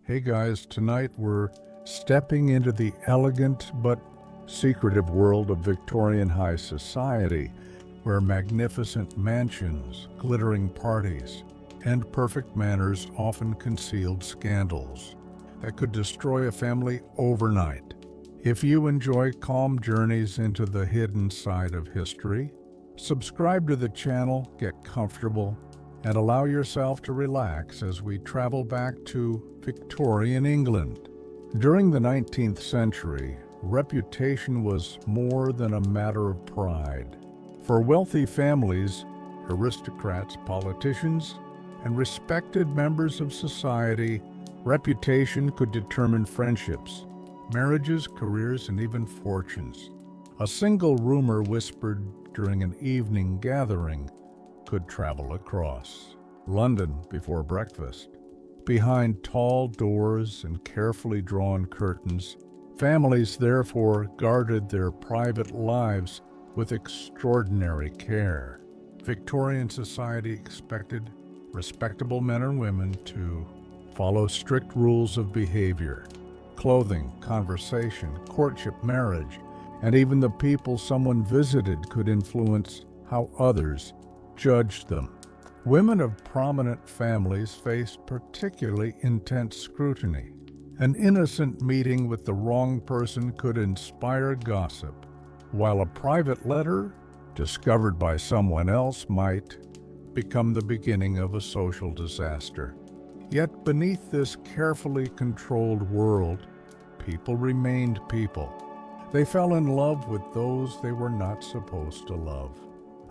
Hey guys, tonight we're stepping into the elegant but secretive world of Victorian high society, where magnificent mansions, glittering parties, and perfect manners often concealed scandals that could destroy a family overnight. If you enjoy calm journeys into the hidden side of history, subscribe to the channel, get comfortable, and allow yourself to relax as we travel back to Victorian England. During the 19th century, reputation was more than a matter of pride. For wealthy families, aristocrats, politicians, and respected members of society, reputation could determine friendships, marriages, careers, and even fortunes. A single rumor whispered during an evening gathering could travel across London before breakfast. Behind tall doors and carefully drawn curtains, families therefore guarded their private lives with extraordinary care. Victorian society expected respectable men and women to follow strict rules of behavior. Clothing, conversation, courtship, marriage, and even the people someone visited could influence how others judged them. Women of prominent families faced particularly intense scrutiny. An innocent meeting with the wrong person could inspire gossip, while a private letter discovered by someone else might become the beginning of a social disaster. Yet beneath this carefully controlled world, people remained people. They fell in love with those they were not supposed to love,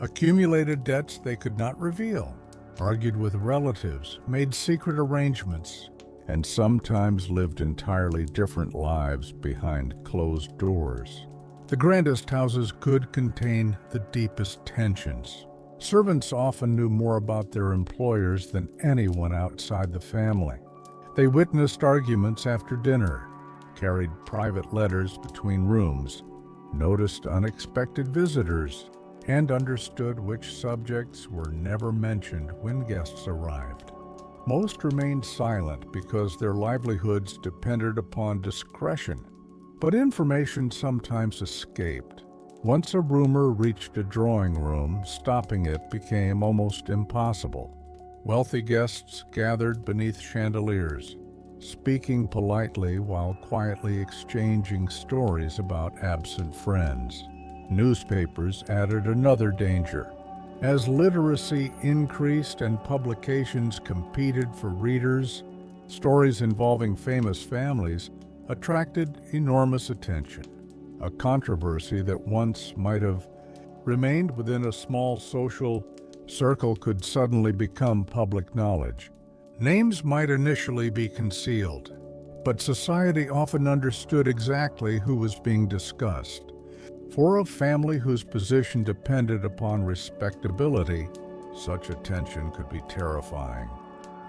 accumulated debts they could not reveal, argued with relatives, made secret arrangements, and sometimes lived entirely different lives behind closed doors. The grandest houses could contain the deepest tensions. Servants often knew more about their employers than anyone outside the family. They witnessed arguments after dinner, carried private letters between rooms, noticed unexpected visitors, and understood which subjects were never mentioned when guests arrived. Most remained silent because their livelihoods depended upon discretion, but information sometimes escaped. Once a rumor reached a drawing room, stopping it became almost impossible. Wealthy guests gathered beneath chandeliers, speaking politely while quietly exchanging stories about absent friends. Newspapers added another danger. As literacy increased and publications competed for readers, stories involving famous families attracted enormous attention. A controversy that once might have remained within a small social circle could suddenly become public knowledge. Names might initially be concealed, but society often understood exactly who was being discussed. For a family whose position depended upon respectability, such attention could be terrifying.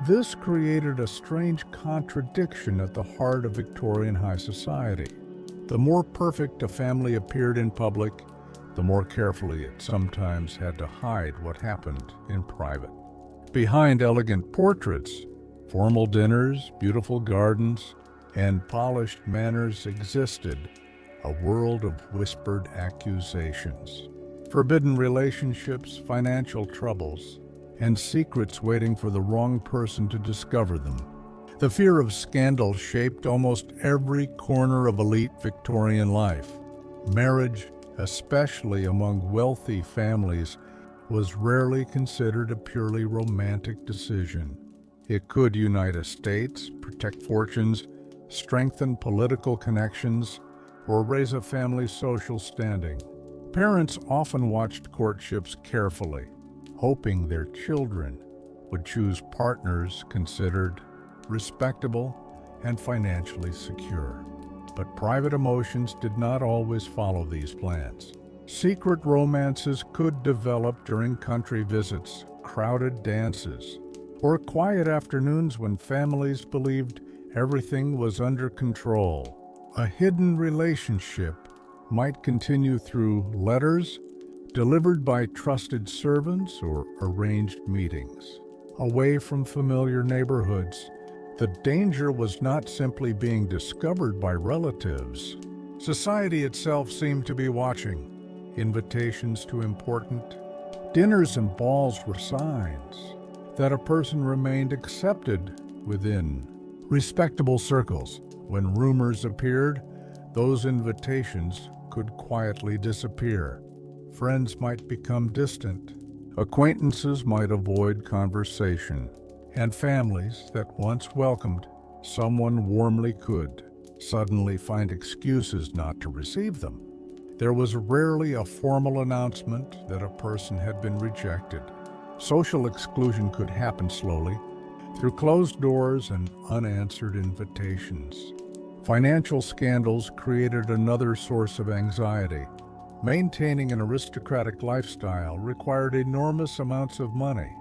This created a strange contradiction at the heart of Victorian high society. The more perfect a family appeared in public, the more carefully it sometimes had to hide what happened in private. Behind elegant portraits, formal dinners, beautiful gardens, and polished manners existed a world of whispered accusations, forbidden relationships, financial troubles, and secrets waiting for the wrong person to discover them. The fear of scandal shaped almost every corner of elite Victorian life. Marriage, especially among wealthy families, was rarely considered a purely romantic decision. It could unite estates, protect fortunes, strengthen political connections, or raise a family's social standing. Parents often watched courtships carefully, hoping their children would choose partners considered respectable and financially secure. But private emotions did not always follow these plans. Secret romances could develop during country visits, crowded dances, or quiet afternoons when families believed everything was under control. A hidden relationship might continue through letters delivered by trusted servants or arranged meetings. Away from familiar neighborhoods, The danger was not simply being discovered by relatives. Society itself seemed to be watching. Invitations to important dinners and balls were signs that a person remained accepted within respectable circles. When rumors appeared, those invitations could quietly disappear. Friends might become distant, acquaintances might avoid conversation, and families that once welcomed someone warmly could suddenly find excuses not to receive them. There was rarely a formal announcement that a person had been rejected. Social exclusion could happen slowly, through closed doors and unanswered invitations. Financial scandals created another source of anxiety. Maintaining an aristocratic lifestyle required enormous amounts of money.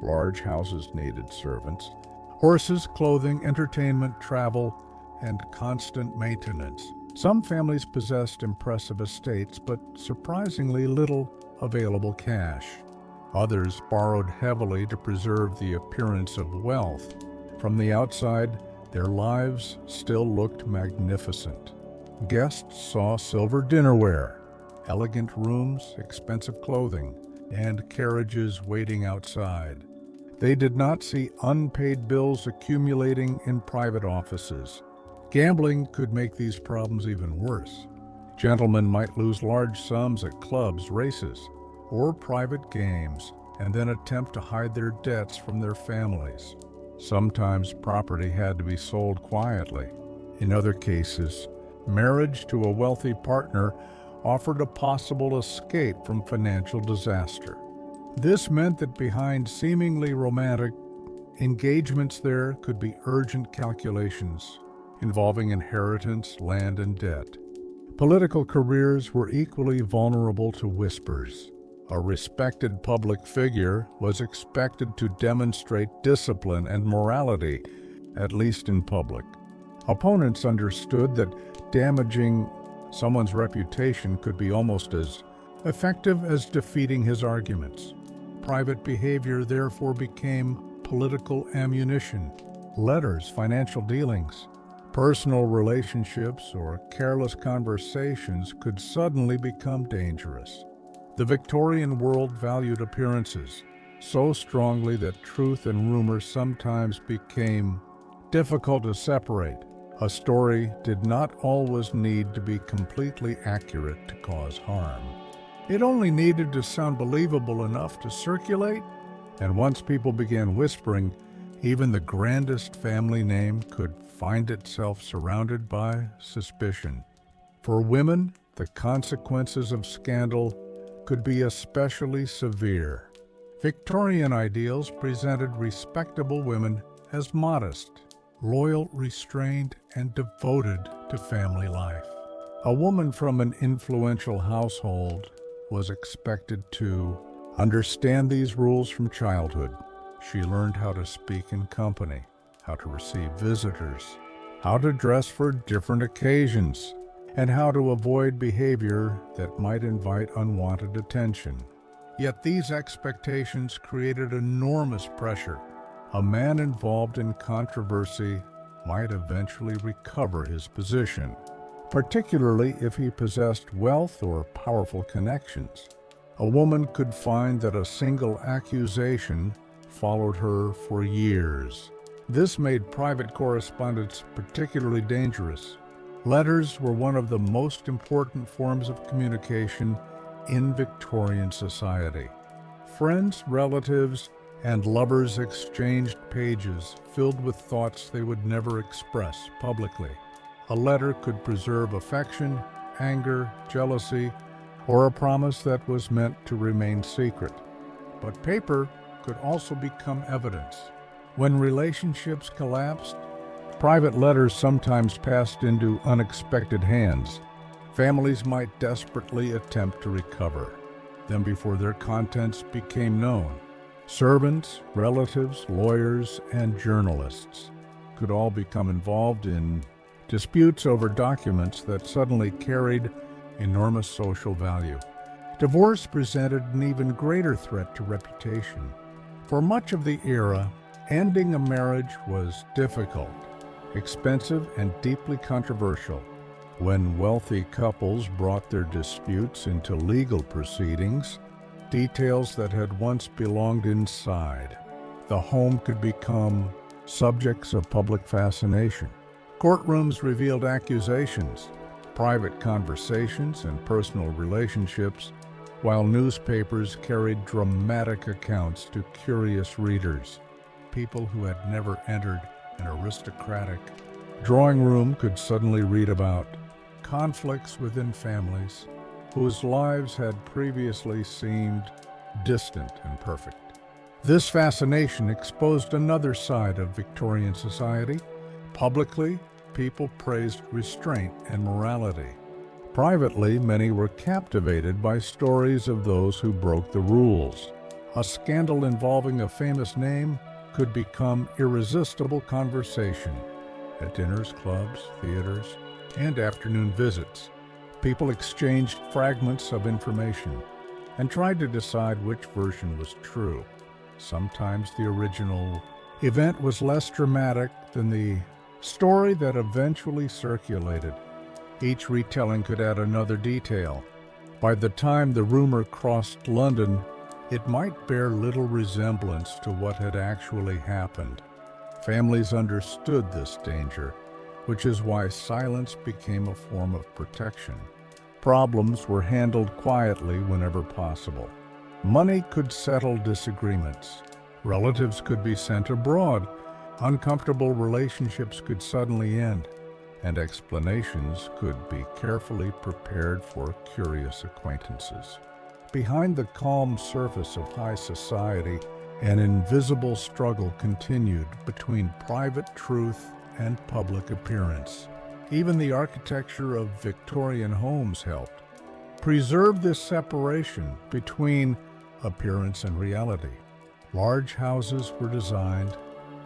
Large houses needed servants, horses, clothing, entertainment, travel, and constant maintenance. Some families possessed impressive estates, but surprisingly little available cash. Others borrowed heavily to preserve the appearance of wealth. From the outside, their lives still looked magnificent. Guests saw silver dinnerware, elegant rooms, expensive clothing, and carriages waiting outside. They did not see unpaid bills accumulating in private offices. Gambling could make these problems even worse. Gentlemen might lose large sums at clubs, races, or private games, and then attempt to hide their debts from their families. Sometimes property had to be sold quietly. In other cases, marriage to a wealthy partner offered a possible escape from financial disaster. This meant that behind seemingly romantic engagements there could be urgent calculations involving inheritance, land, and debt. Political careers were equally vulnerable to whispers. A respected public figure was expected to demonstrate discipline and morality, at least in public. Opponents understood that damaging someone's reputation could be almost as effective as defeating his arguments. Private behavior therefore became political ammunition. Letters, financial dealings, personal relationships, or careless conversations could suddenly become dangerous. The Victorian world valued appearances so strongly that truth and rumor sometimes became difficult to separate. A story did not always need to be completely accurate to cause harm. It only needed to sound believable enough to circulate, and once people began whispering, even the grandest family name could find itself surrounded by suspicion. For women, the consequences of scandal could be especially severe. Victorian ideals presented respectable women as modest, loyal, restrained, and devoted to family life. A woman from an influential household was expected to understand these rules from childhood. She learned how to speak in company, how to receive visitors, how to dress for different occasions, and how to avoid behavior that might invite unwanted attention. Yet these expectations created enormous pressure. A man involved in controversy might eventually recover his position, particularly if he possessed wealth or powerful connections. A woman could find that a single accusation followed her for years. This made private correspondence particularly dangerous. Letters were one of the most important forms of communication in Victorian society. Friends, relatives, and lovers exchanged pages filled with thoughts they would never express publicly. A letter could preserve affection, anger, jealousy, or a promise that was meant to remain secret. But paper could also become evidence. When relationships collapsed, private letters sometimes passed into unexpected hands. Families might desperately attempt to recover them before their contents became known. Servants, relatives, lawyers, and journalists could all become involved in disputes over documents that suddenly carried enormous social value. Divorce presented an even greater threat to reputation. For much of the era, Ending a marriage was difficult, expensive, and deeply controversial. When wealthy couples brought their disputes into legal proceedings, details that had once belonged inside the home could become subjects of public fascination. Courtrooms revealed accusations, private conversations, and personal relationships, while newspapers carried dramatic accounts to curious readers. People who had never entered an aristocratic drawing room could suddenly read about conflicts within families whose lives had previously seemed distant and perfect. This fascination exposed another side of Victorian society. Publicly, people praised restraint and morality. Privately, many were captivated by stories of those who broke the rules. A scandal involving a famous name could become irresistible conversation. At dinners, clubs, theaters, and afternoon visits, people exchanged fragments of information and tried to decide which version was true. Sometimes the original event was less dramatic than the story that eventually circulated. Each retelling could add another detail. By the time the rumor crossed London, it might bear little resemblance to what had actually happened. Families understood this danger, which is why silence became a form of protection. Problems were handled quietly whenever possible. Money could settle disagreements. Relatives could be sent abroad. Uncomfortable relationships could suddenly end, and explanations could be carefully prepared for curious acquaintances. Behind the calm surface of high society, an invisible struggle continued between private truth and public appearance. Even the architecture of Victorian homes helped preserve this separation between appearance and reality. Large houses were designed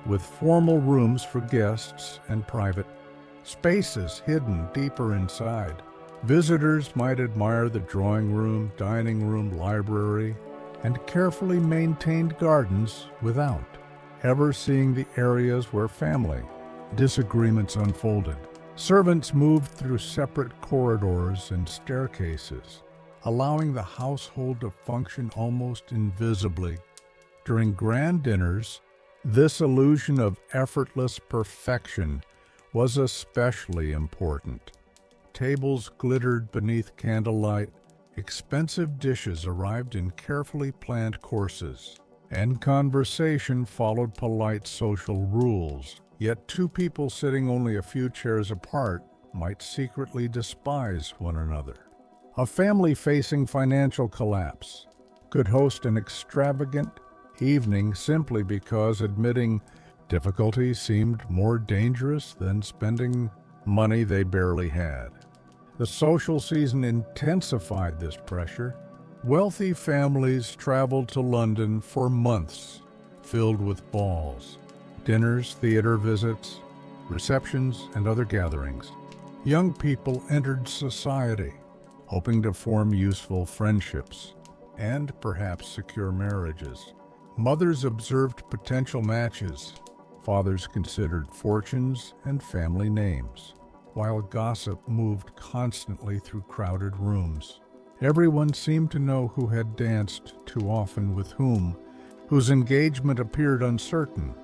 with formal rooms for guests and private spaces hidden deeper inside. Visitors might admire the drawing room, dining room, library, and carefully maintained gardens without ever seeing the areas where family disagreements unfolded. Servants moved through separate corridors and staircases, allowing the household to function almost invisibly. During grand dinners, this illusion of effortless perfection was especially important. Tables glittered beneath candlelight, expensive dishes arrived in carefully planned courses, and conversation followed polite social rules. Yet two people sitting only a few chairs apart might secretly despise one another. A family facing financial collapse could host an extravagant evening simply because admitting difficulty seemed more dangerous than spending money they barely had. The social season intensified this pressure. Wealthy families traveled to London for months, filled with balls, dinners, theater visits, receptions, and other gatherings. Young people entered society, hoping to form useful friendships and perhaps secure marriages. Mothers observed potential matches. Fathers considered fortunes and family names, while gossip moved constantly through crowded rooms. Everyone seemed to know who had danced too often with whom, whose engagement appeared uncertain,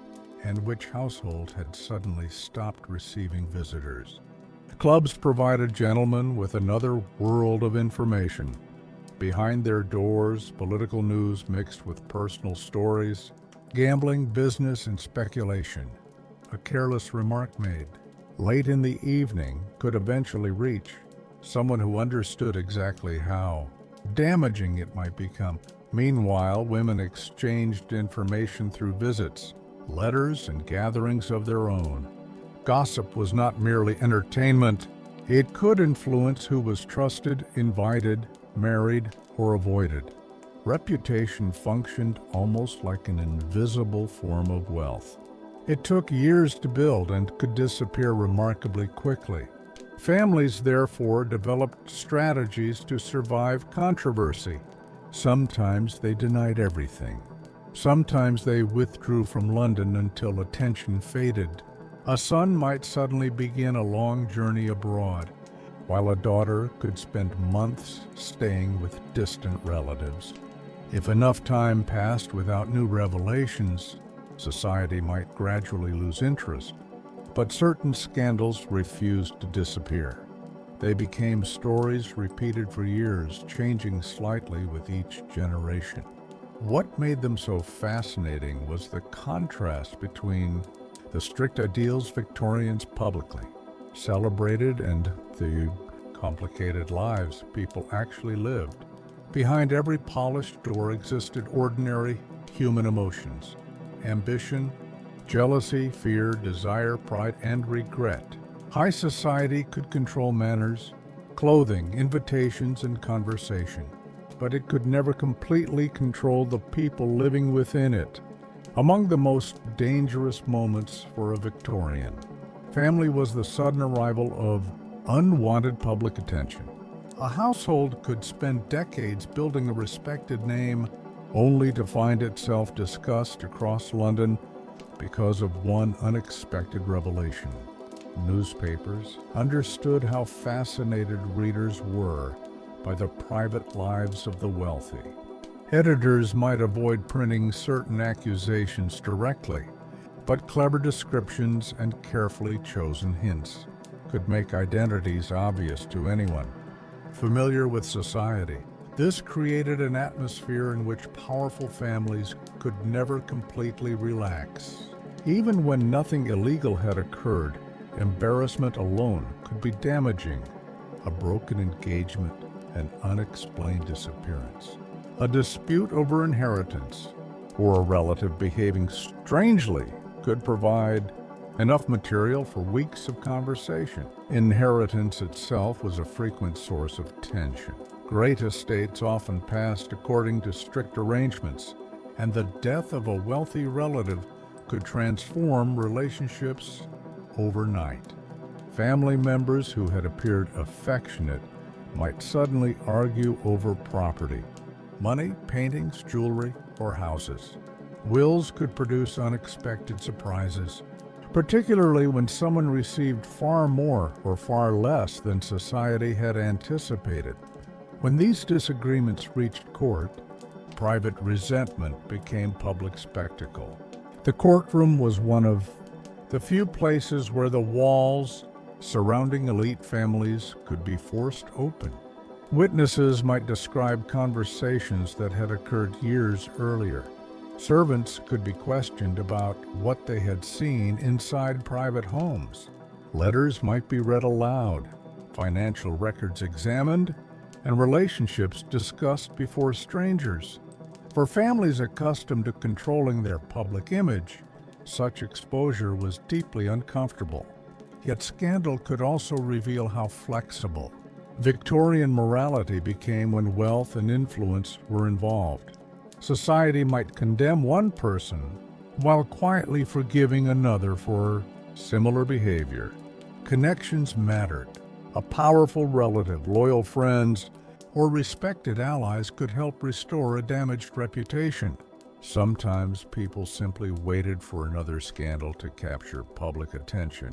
and which household had suddenly stopped receiving visitors. Clubs provided gentlemen with another world of information. Behind their doors, political news mixed with personal stories, gambling, business, and speculation. A careless remark made late in the evening could eventually reach someone who understood exactly how damaging it might become. Meanwhile, women exchanged information through visits, letters, and gatherings of their own. Gossip was not merely entertainment. It could influence who was trusted, invited, married, or avoided. Reputation functioned almost like an invisible form of wealth. It took years to build and could disappear remarkably quickly. Families, therefore, developed strategies to survive controversy. Sometimes they denied everything. Sometimes they withdrew from London until attention faded. A son might suddenly begin a long journey abroad, while a daughter could spend months staying with distant relatives. If enough time passed without new revelations, society might gradually lose interest. But certain scandals refused to disappear. They became stories repeated for years, changing slightly with each generation. What made them so fascinating was the contrast between the strict ideals Victorians publicly celebrated and the complicated lives people actually lived. Behind every polished door existed ordinary human emotions: ambition, jealousy, fear, desire, pride, and regret. High society could control manners, clothing, invitations, and conversation, but it could never completely control the people living within it. Among the most dangerous moments for a Victorian, family was the sudden arrival of unwanted public attention. A household could spend decades building a respected name only to find itself discussed across London because of one unexpected revelation. Newspapers understood how fascinated readers were by the private lives of the wealthy. Editors might avoid printing certain accusations directly, but clever descriptions and carefully chosen hints could make identities obvious to anyone familiar with society. This created an atmosphere in which powerful families could never completely relax. Even when nothing illegal had occurred, embarrassment alone could be damaging. A broken engagement, an unexplained disappearance, a dispute over inheritance, or a relative behaving strangely could provide enough material for weeks of conversation. Inheritance itself was a frequent source of tension. Great estates often passed according to strict arrangements, and the death of a wealthy relative could transform relationships overnight. Family members who had appeared affectionate might suddenly argue over property, money, paintings, jewelry, or houses. Wills could produce unexpected surprises, particularly when someone received far more or far less than society had anticipated. When these disagreements reached court, private resentment became public spectacle. The courtroom was one of the few places where the walls surrounding elite families could be forced open. Witnesses might describe conversations that had occurred years earlier. Servants could be questioned about what they had seen inside private homes. Letters might be read aloud, financial records examined, and relationships discussed before strangers. For families accustomed to controlling their public image, such exposure was deeply uncomfortable. Yet scandal could also reveal how flexible Victorian morality became when wealth and influence were involved. Society might condemn one person while quietly forgiving another for similar behavior. Connections mattered. A powerful relative, loyal friends, or respected allies could help restore a damaged reputation. Sometimes people simply waited for another scandal to capture public attention.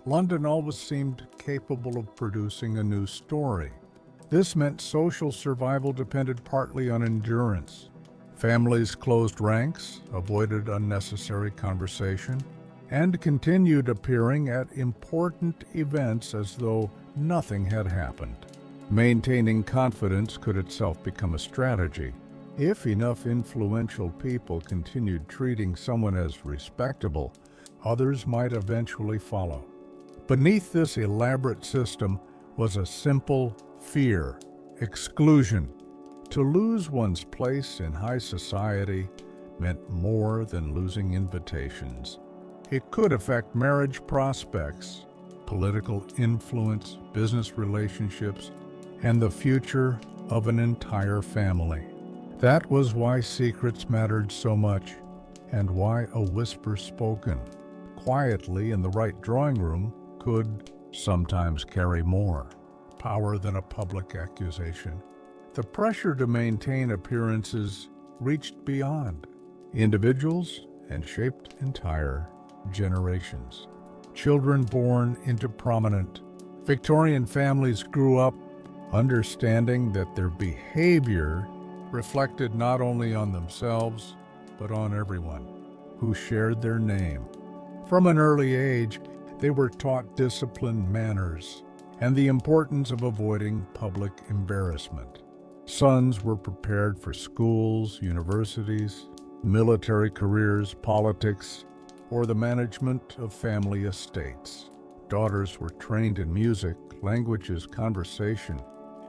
London always seemed capable of producing a new story. This meant social survival depended partly on endurance. Families closed ranks, avoided unnecessary conversation, and continued appearing at important events as though nothing had happened. Maintaining confidence could itself become a strategy. If enough influential people continued treating someone as respectable, others might eventually follow. Beneath this elaborate system was a simple fear: exclusion. To lose one's place in high society meant more than losing invitations. It could affect marriage prospects, political influence, business relationships, and the future of an entire family. That was why secrets mattered so much, and why a whisper spoken quietly in the right drawing room could sometimes carry more power than a public accusation. The pressure to maintain appearances reached beyond individuals and shaped entire generations. Children born into prominent Victorian families grew up understanding that their behavior reflected not only on themselves, but on everyone who shared their name. From an early age, they were taught discipline, manners, and the importance of avoiding public embarrassment. Sons were prepared for schools, universities, military careers, politics, or the management of family estates. Daughters were trained in music, languages, conversation,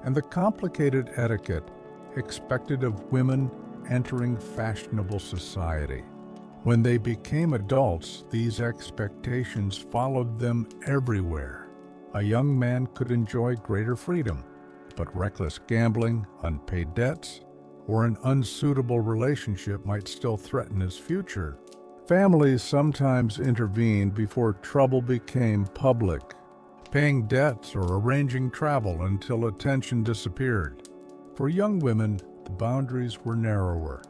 and the complicated etiquette expected of women entering fashionable society. When they became adults, these expectations followed them everywhere. A young man could enjoy greater freedom, but reckless gambling, unpaid debts, or an unsuitable relationship might still threaten his future. Families sometimes intervened before trouble became public, paying debts or arranging travel until attention disappeared. For young women, the boundaries were narrower.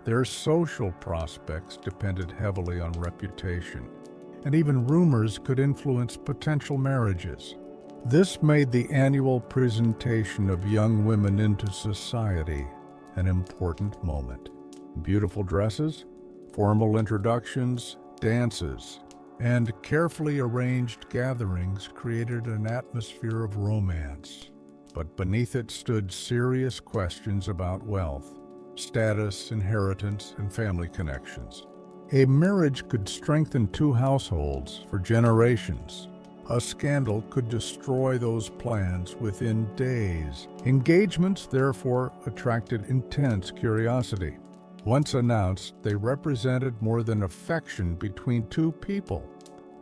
Their social prospects depended heavily on reputation, and even rumors could influence potential marriages. This made the annual presentation of young women into society an important moment. Beautiful dresses, formal introductions, dances, and carefully arranged gatherings created an atmosphere of romance. But beneath it stood serious questions about wealth, status, inheritance, and family connections. A marriage could strengthen two households for generations. A scandal could destroy those plans within days. Engagements, therefore, attracted intense curiosity. Once announced, they represented more than affection between two people.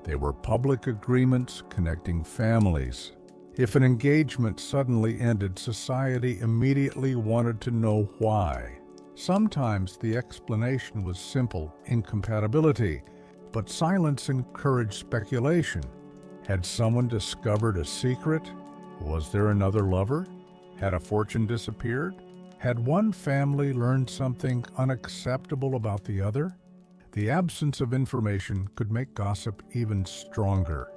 They were public agreements connecting families. If an engagement suddenly ended, society immediately wanted to know why. Sometimes the explanation was simple incompatibility, but silence encouraged speculation. Had someone discovered a secret? Was there another lover? Had a fortune disappeared? Had one family learned something unacceptable about the other? The absence of information could make gossip even stronger.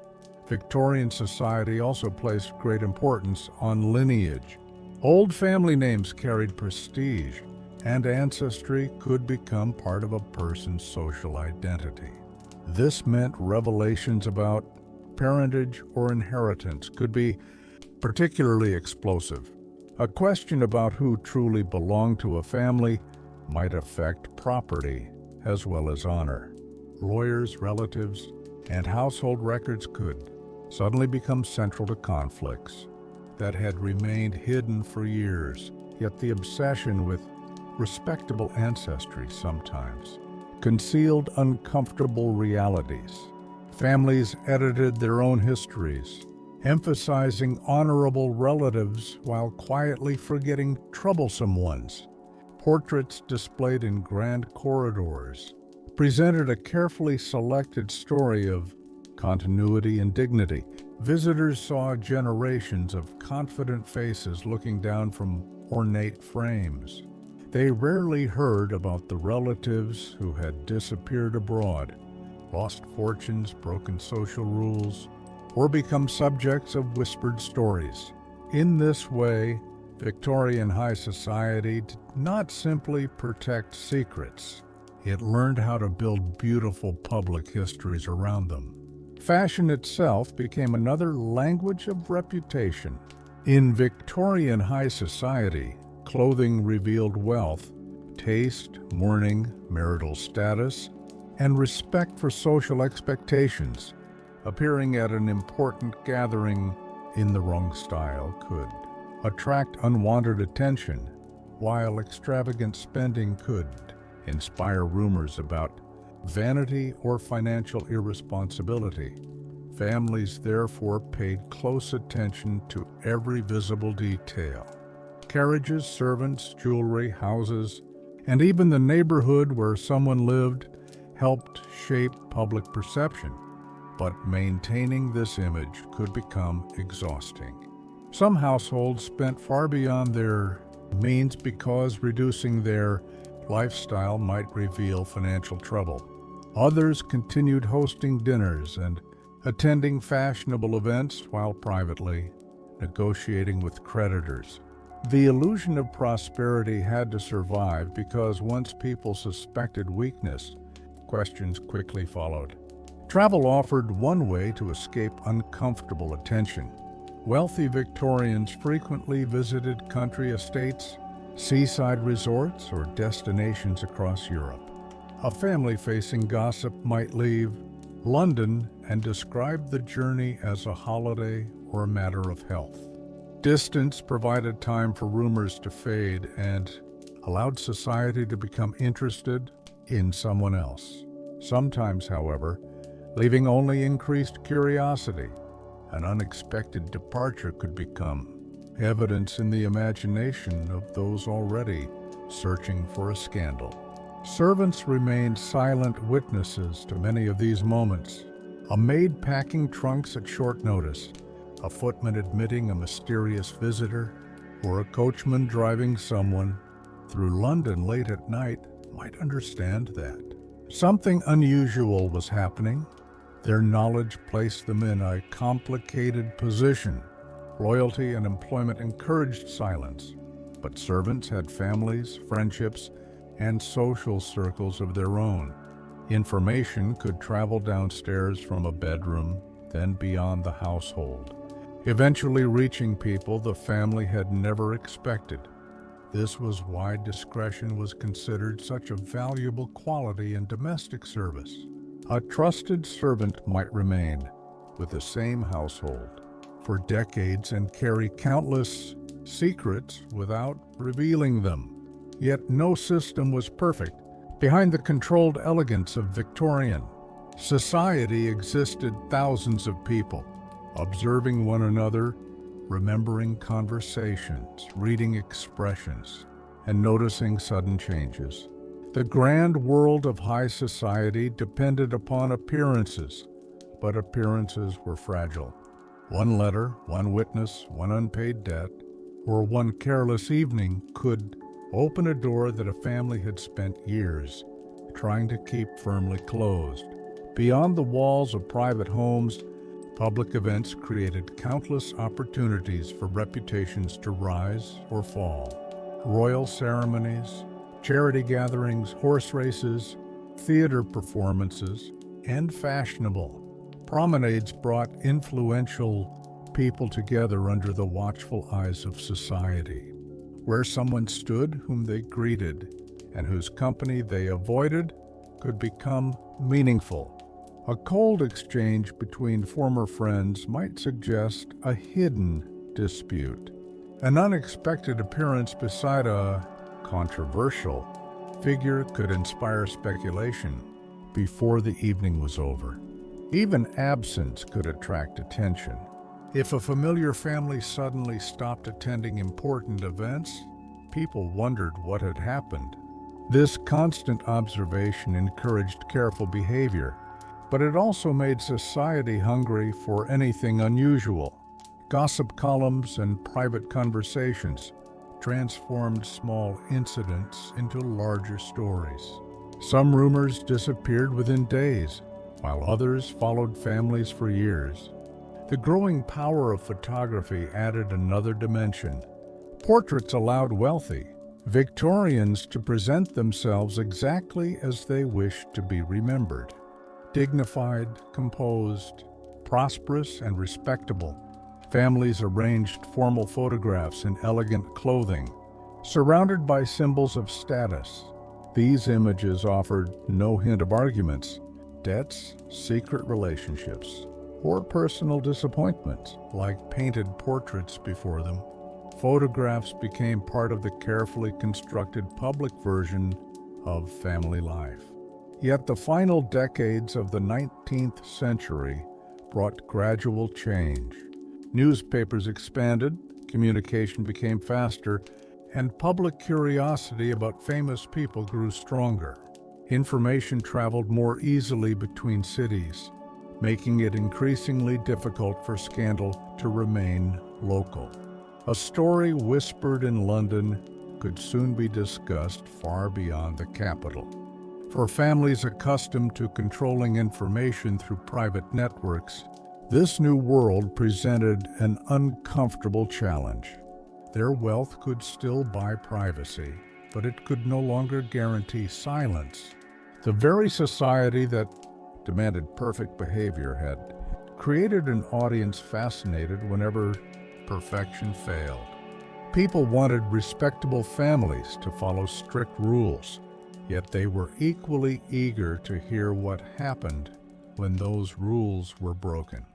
Victorian society also placed great importance on lineage. Old family names carried prestige, and ancestry could become part of a person's social identity. This meant revelations about parentage or inheritance could be particularly explosive. A question about who truly belonged to a family might affect property as well as honor. Lawyers, relatives, and household records could suddenly become central to conflicts that had remained hidden for years, yet the obsession with respectable ancestry sometimes concealed uncomfortable realities. Families edited their own histories, emphasizing honorable relatives while quietly forgetting troublesome ones. Portraits displayed in grand corridors presented a carefully selected story of continuity and dignity. Visitors saw generations of confident faces looking down from ornate frames. They rarely heard about the relatives who had disappeared abroad, lost fortunes, broken social rules, or become subjects of whispered stories. In this way, Victorian high society did not simply protect secrets. It learned how to build beautiful public histories around them. Fashion itself became another language of reputation. In Victorian high society, clothing revealed wealth, taste, mourning, marital status, and respect for social expectations. Appearing at an important gathering in the wrong style could attract unwanted attention, while extravagant spending could inspire rumors about vanity or financial irresponsibility. Families therefore paid close attention to every visible detail. Carriages, servants, jewelry, houses, and even the neighborhood where someone lived helped shape public perception. But maintaining this image could become exhausting. Some households spent far beyond their means because reducing their lifestyle might reveal financial trouble. Others continued hosting dinners and attending fashionable events while privately negotiating with creditors. The illusion of prosperity had to survive because once people suspected weakness, questions quickly followed. Travel offered one way to escape uncomfortable attention. Wealthy Victorians frequently visited country estates, seaside resorts, or destinations across Europe. A family facing gossip might leave London and describe the journey as a holiday or a matter of health. Distance provided time for rumors to fade and allowed society to become interested in someone else. Sometimes, however, leaving only increased curiosity. An unexpected departure could become evidence in the imagination of those already searching for a scandal. Servants remained silent witnesses to many of these moments. A maid packing trunks at short notice, a footman admitting a mysterious visitor, or a coachman driving someone through London late at night might understand that something unusual was happening. Their knowledge placed them in a complicated position. Loyalty and employment encouraged silence, but servants had families, friendships, and social circles of their own. Information could travel downstairs from a bedroom, then beyond the household, eventually reaching people the family had never expected. This was why discretion was considered such a valuable quality in domestic service. A trusted servant might remain with the same household for decades and carry countless secrets without revealing them. Yet no system was perfect. Behind the controlled elegance of Victorian society existed thousands of people, observing one another, remembering conversations, reading expressions, and noticing sudden changes. The grand world of high society depended upon appearances, but appearances were fragile. One letter, one witness, one unpaid debt, or one careless evening could open a door that a family had spent years trying to keep firmly closed. Beyond the walls of private homes, public events created countless opportunities for reputations to rise or fall. Royal ceremonies, charity gatherings, horse races, theater performances, and fashionable promenades brought influential people together under the watchful eyes of society. Where someone stood whom they greeted and whose company they avoided could become meaningful. A cold exchange between former friends might suggest a hidden dispute. An unexpected appearance beside a controversial figure could inspire speculation before the evening was over. Even absence could attract attention. If a familiar family suddenly stopped attending important events, people wondered what had happened. This constant observation encouraged careful behavior, but it also made society hungry for anything unusual. Gossip columns and private conversations transformed small incidents into larger stories. Some rumors disappeared within days, while others followed families for years. The growing power of photography added another dimension. Portraits allowed wealthy Victorians to present themselves exactly as they wished to be remembered. Dignified, composed, prosperous, and respectable, families arranged formal photographs in elegant clothing, surrounded by symbols of status. These images offered no hint of arguments, debts, secret relationships, or personal disappointments. Like painted portraits before them, photographs became part of the carefully constructed public version of family life. Yet the final decades of the 19th century brought gradual change. Newspapers expanded, communication became faster, and public curiosity about famous people grew stronger. Information traveled more easily between cities, making it increasingly difficult for scandal to remain local. A story whispered in London could soon be discussed far beyond the capital. For families accustomed to controlling information through private networks, this new world presented an uncomfortable challenge. Their wealth could still buy privacy, but it could no longer guarantee silence. The very society that demanded perfect behavior had created an audience fascinated whenever perfection failed. People wanted respectable families to follow strict rules, yet they were equally eager to hear what happened when those rules were broken.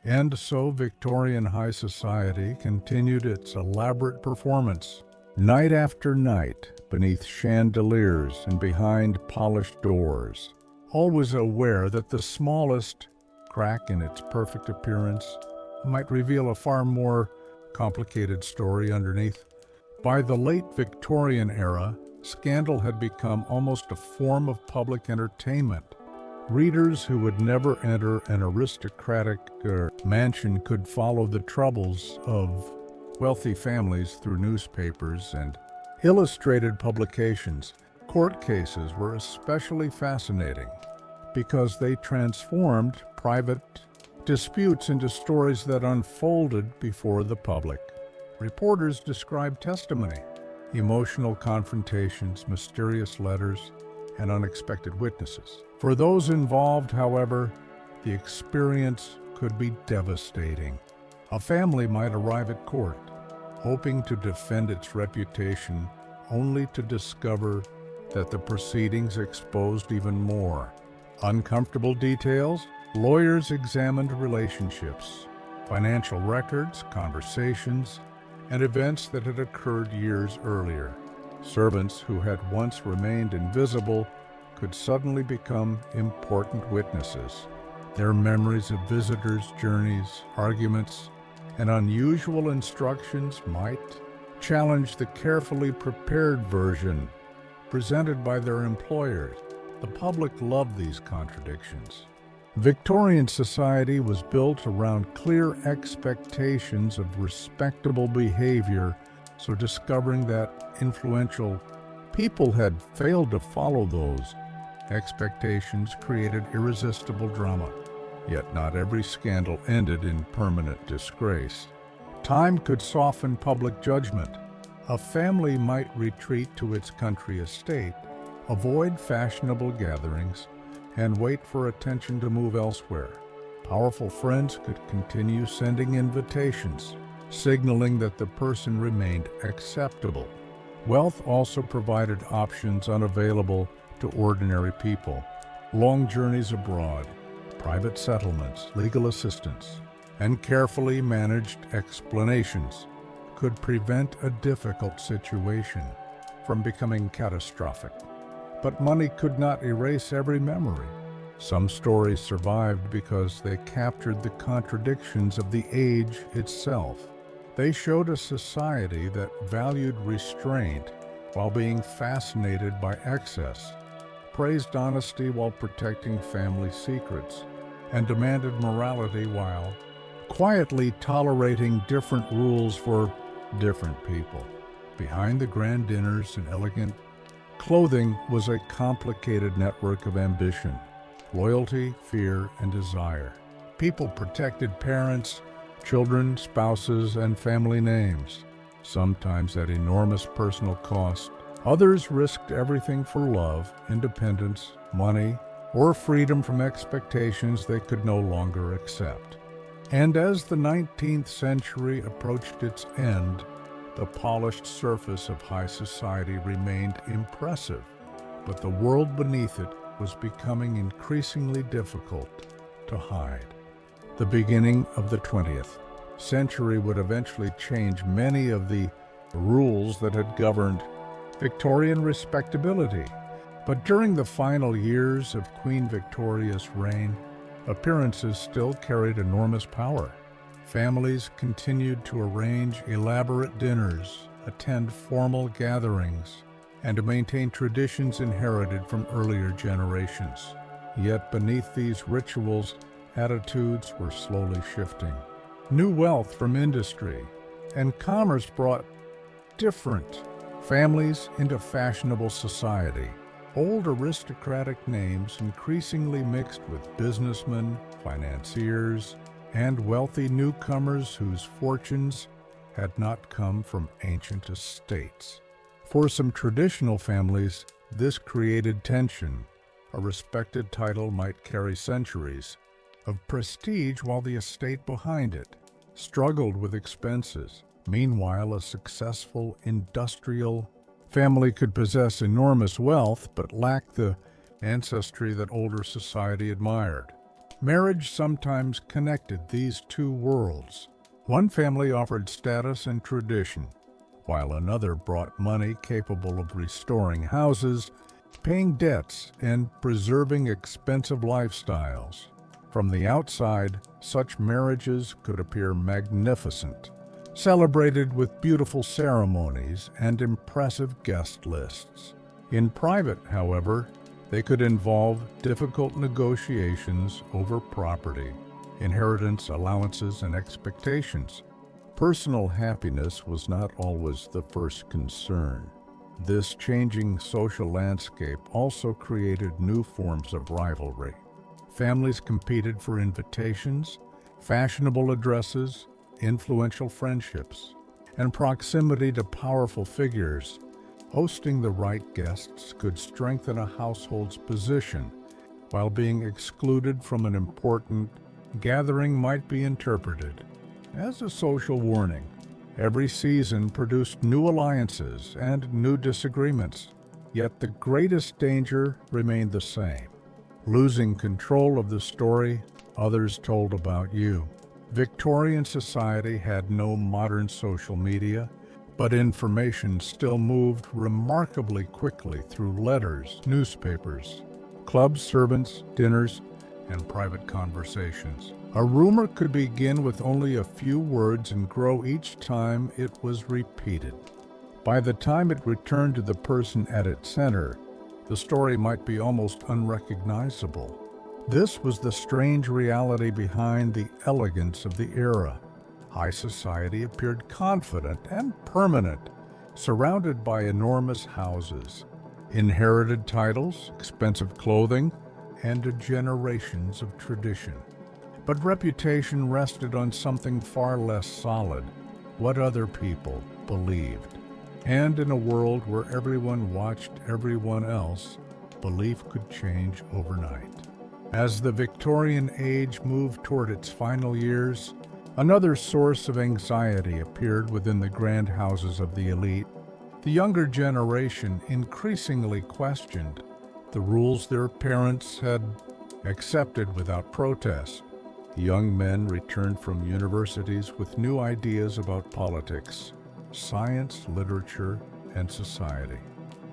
And so Victorian high society continued its elaborate performance, night after night, beneath chandeliers and behind polished doors, always aware that the smallest crack in its perfect appearance might reveal a far more complicated story underneath. By the late Victorian era, scandal had become almost a form of public entertainment. Readers who would never enter an aristocratic mansion could follow the troubles of wealthy families through newspapers and illustrated publications. Court cases were especially fascinating because they transformed private disputes into stories that unfolded before the public. Reporters described testimony, emotional confrontations, mysterious letters, and unexpected witnesses. For those involved, however, the experience could be devastating. A family might arrive at court, hoping to defend its reputation, only to discover that the proceedings exposed even more uncomfortable details. Lawyers examined relationships, financial records, conversations, and events that had occurred years earlier. Servants who had once remained invisible could suddenly become important witnesses. Their memories of visitors' journeys, arguments, and unusual instructions might challenge the carefully prepared version presented by their employers. The public loved these contradictions. Victorian society was built around clear expectations of respectable behavior, so discovering that influential people had failed to follow those expectations created irresistible drama. Yet not every scandal ended in permanent disgrace. Time could soften public judgment. A family might retreat to its country estate, avoid fashionable gatherings, and wait for attention to move elsewhere. Powerful friends could continue sending invitations, signaling that the person remained acceptable. Wealth also provided options unavailable to ordinary people: long journeys abroad, private settlements, legal assistance, and carefully managed explanations could prevent a difficult situation from becoming catastrophic. But money could not erase every memory. Some stories survived because they captured the contradictions of the age itself. They showed a society that valued restraint while being fascinated by excess, praised honesty while protecting family secrets, and demanded morality while quietly tolerating different rules for different people. Behind the grand dinners and elegant clothing was a complicated network of ambition, loyalty, fear, and desire. People protected parents, children, spouses, and family names, sometimes at enormous personal cost. Others risked everything for love, independence, money, or freedom from expectations they could no longer accept. And as the 19th century approached its end, the polished surface of high society remained impressive, but the world beneath it was becoming increasingly difficult to hide. The beginning of the 20th century would eventually change many of the rules that had governed Victorian respectability. But during the final years of Queen Victoria's reign, appearances still carried enormous power. Families continued to arrange elaborate dinners, attend formal gatherings, and to maintain traditions inherited from earlier generations. Yet beneath these rituals, attitudes were slowly shifting. New wealth from industry and commerce brought different families into fashionable society. Old aristocratic names increasingly mixed with businessmen, financiers, and wealthy newcomers whose fortunes had not come from ancient estates. For some traditional families, this created tension. A respected title might carry centuries of prestige while the estate behind it struggled with expenses. Meanwhile, a successful industrial family could possess enormous wealth but lack the ancestry that older society admired. Marriage sometimes connected these two worlds. One family offered status and tradition, while another brought money capable of restoring houses, paying debts, and preserving expensive lifestyles. From the outside, such marriages could appear magnificent, celebrated with beautiful ceremonies and impressive guest lists. In private, however, they could involve difficult negotiations over property, inheritance, allowances, and expectations. Personal happiness was not always the first concern. This changing social landscape also created new forms of rivalry. Families competed for invitations, fashionable addresses, influential friendships, and proximity to powerful figures. Hosting the right guests could strengthen a household's position, while being excluded from an important gathering might be interpreted as a social warning. Every season produced new alliances and new disagreements, yet the greatest danger remained the same: losing control of the story others told about you. Victorian society had no modern social media, but information still moved remarkably quickly through letters, newspapers, clubs, servants, dinners, and private conversations. A rumor could begin with only a few words and grow each time it was repeated. By the time it returned to the person at its center, the story might be almost unrecognizable. This was the strange reality behind the elegance of the era. High society appeared confident and permanent, surrounded by enormous houses, inherited titles, expensive clothing, and generations of tradition. But reputation rested on something far less solid: what other people believed. And in a world where everyone watched everyone else, belief could change overnight. As the Victorian age moved toward its final years, another source of anxiety appeared within the grand houses of the elite. The younger generation increasingly questioned the rules their parents had accepted without protest. Young men returned from universities with new ideas about politics, science, literature, and society.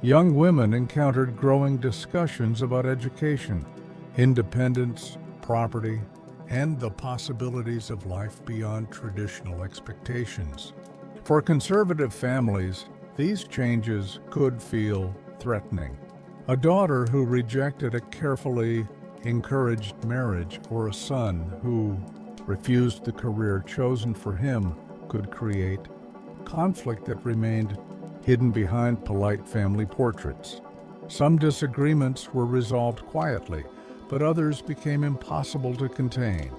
Young women encountered growing discussions about education, independence, property, and the possibilities of life beyond traditional expectations. For conservative families, these changes could feel threatening. A daughter who rejected a carefully encouraged marriage, or a son who refused the career chosen for him, could create conflict that remained hidden behind polite family portraits. Some disagreements were resolved quietly, but others became impossible to contain.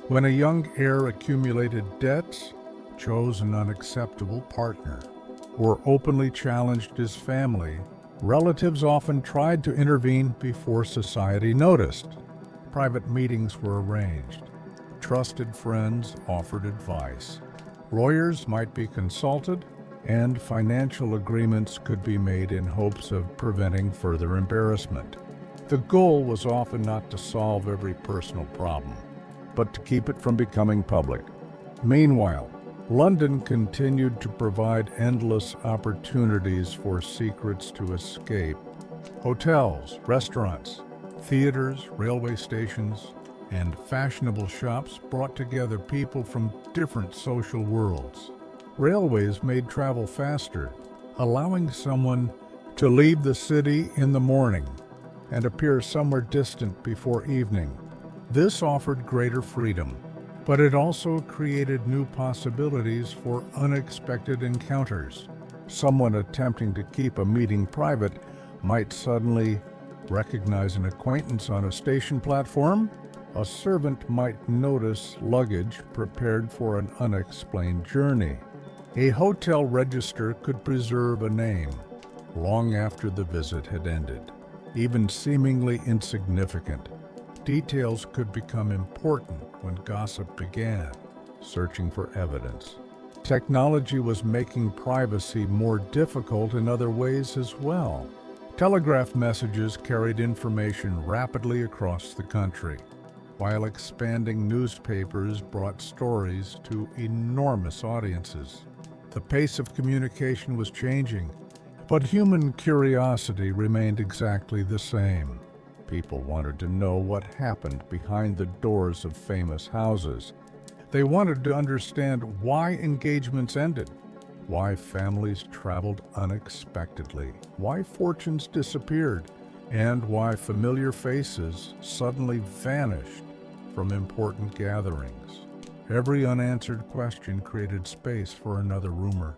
When a young heir accumulated debts, chose an unacceptable partner, or openly challenged his family, relatives often tried to intervene before society noticed. Private meetings were arranged. Trusted friends offered advice. Lawyers might be consulted, and financial agreements could be made in hopes of preventing further embarrassment. The goal was often not to solve every personal problem, but to keep it from becoming public. Meanwhile, London continued to provide endless opportunities for secrets to escape. Hotels, restaurants, theaters, railway stations, and fashionable shops brought together people from different social worlds. Railways made travel faster, allowing someone to leave the city in the morning and appear somewhere distant before evening. This offered greater freedom, but it also created new possibilities for unexpected encounters. Someone attempting to keep a meeting private might suddenly recognize an acquaintance on a station platform. A servant might notice luggage prepared for an unexplained journey. A hotel register could preserve a name long after the visit had ended. Even seemingly insignificant details could become important when gossip began, searching for evidence. Technology was making privacy more difficult in other ways as well. Telegraph messages carried information rapidly across the country, while expanding newspapers brought stories to enormous audiences. The pace of communication was changing, but human curiosity remained exactly the same. People wanted to know what happened behind the doors of famous houses. They wanted to understand why engagements ended, why families traveled unexpectedly, why fortunes disappeared, and why familiar faces suddenly vanished from important gatherings. Every unanswered question created space for another rumor.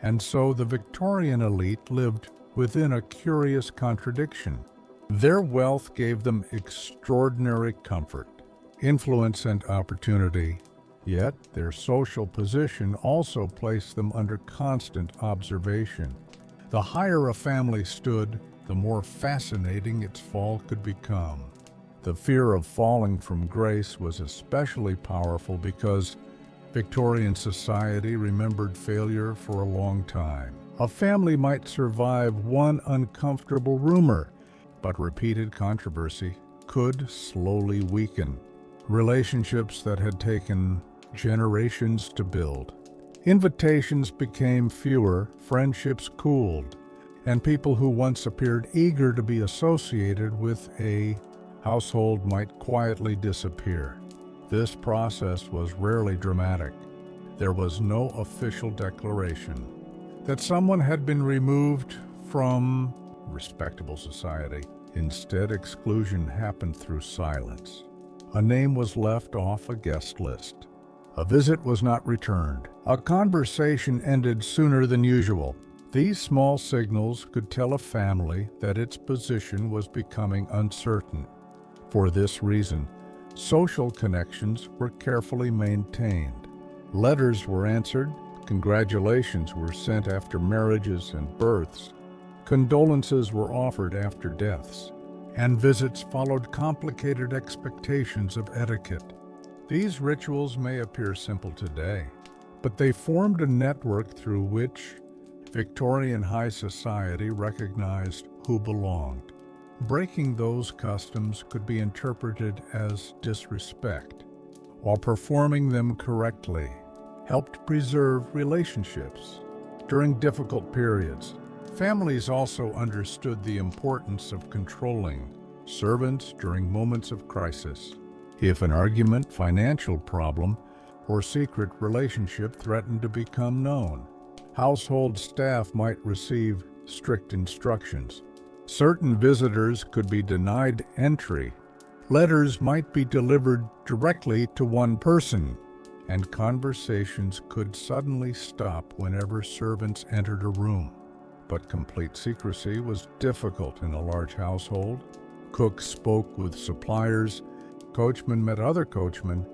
And so the Victorian elite lived within a curious contradiction. Their wealth gave them extraordinary comfort, influence, and opportunity, yet their social position also placed them under constant observation. The higher a family stood, the more fascinating its fall could become. The fear of falling from grace was especially powerful because Victorian society remembered failure for a long time. A family might survive one uncomfortable rumor, but repeated controversy could slowly weaken relationships that had taken generations to build. Invitations became fewer, friendships cooled, and people who once appeared eager to be associated with a household might quietly disappear. This process was rarely dramatic. There was no official declaration that someone had been removed from respectable society. Instead, exclusion happened through silence. A name was left off a guest list. A visit was not returned. A conversation ended sooner than usual. These small signals could tell a family that its position was becoming uncertain. For this reason, social connections were carefully maintained. Letters were answered, congratulations were sent after marriages and births, condolences were offered after deaths, and visits followed complicated expectations of etiquette. These rituals may appear simple today, but they formed a network through which Victorian high society recognized who belonged. Breaking those customs could be interpreted as disrespect, while performing them correctly helped preserve relationships. During difficult periods, families also understood the importance of controlling servants during moments of crisis. If an argument, financial problem, or secret relationship threatened to become known, household staff might receive strict instructions. Certain visitors could be denied entry. Letters might be delivered directly to one person, and conversations could suddenly stop whenever servants entered a room. But complete secrecy was difficult in a large household. Cooks spoke with suppliers, coachmen met other coachmen,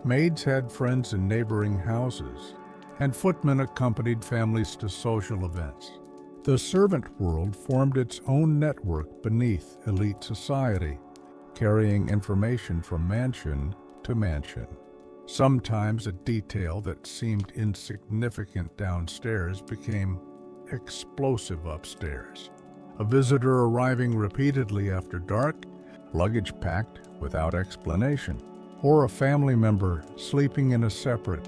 maids had friends in neighboring houses, and footmen accompanied families to social events. The servant world formed its own network beneath elite society, carrying information from mansion to mansion. Sometimes a detail that seemed insignificant downstairs became explosive upstairs. A visitor arriving repeatedly after dark, luggage packed without explanation, or a family member sleeping in a separate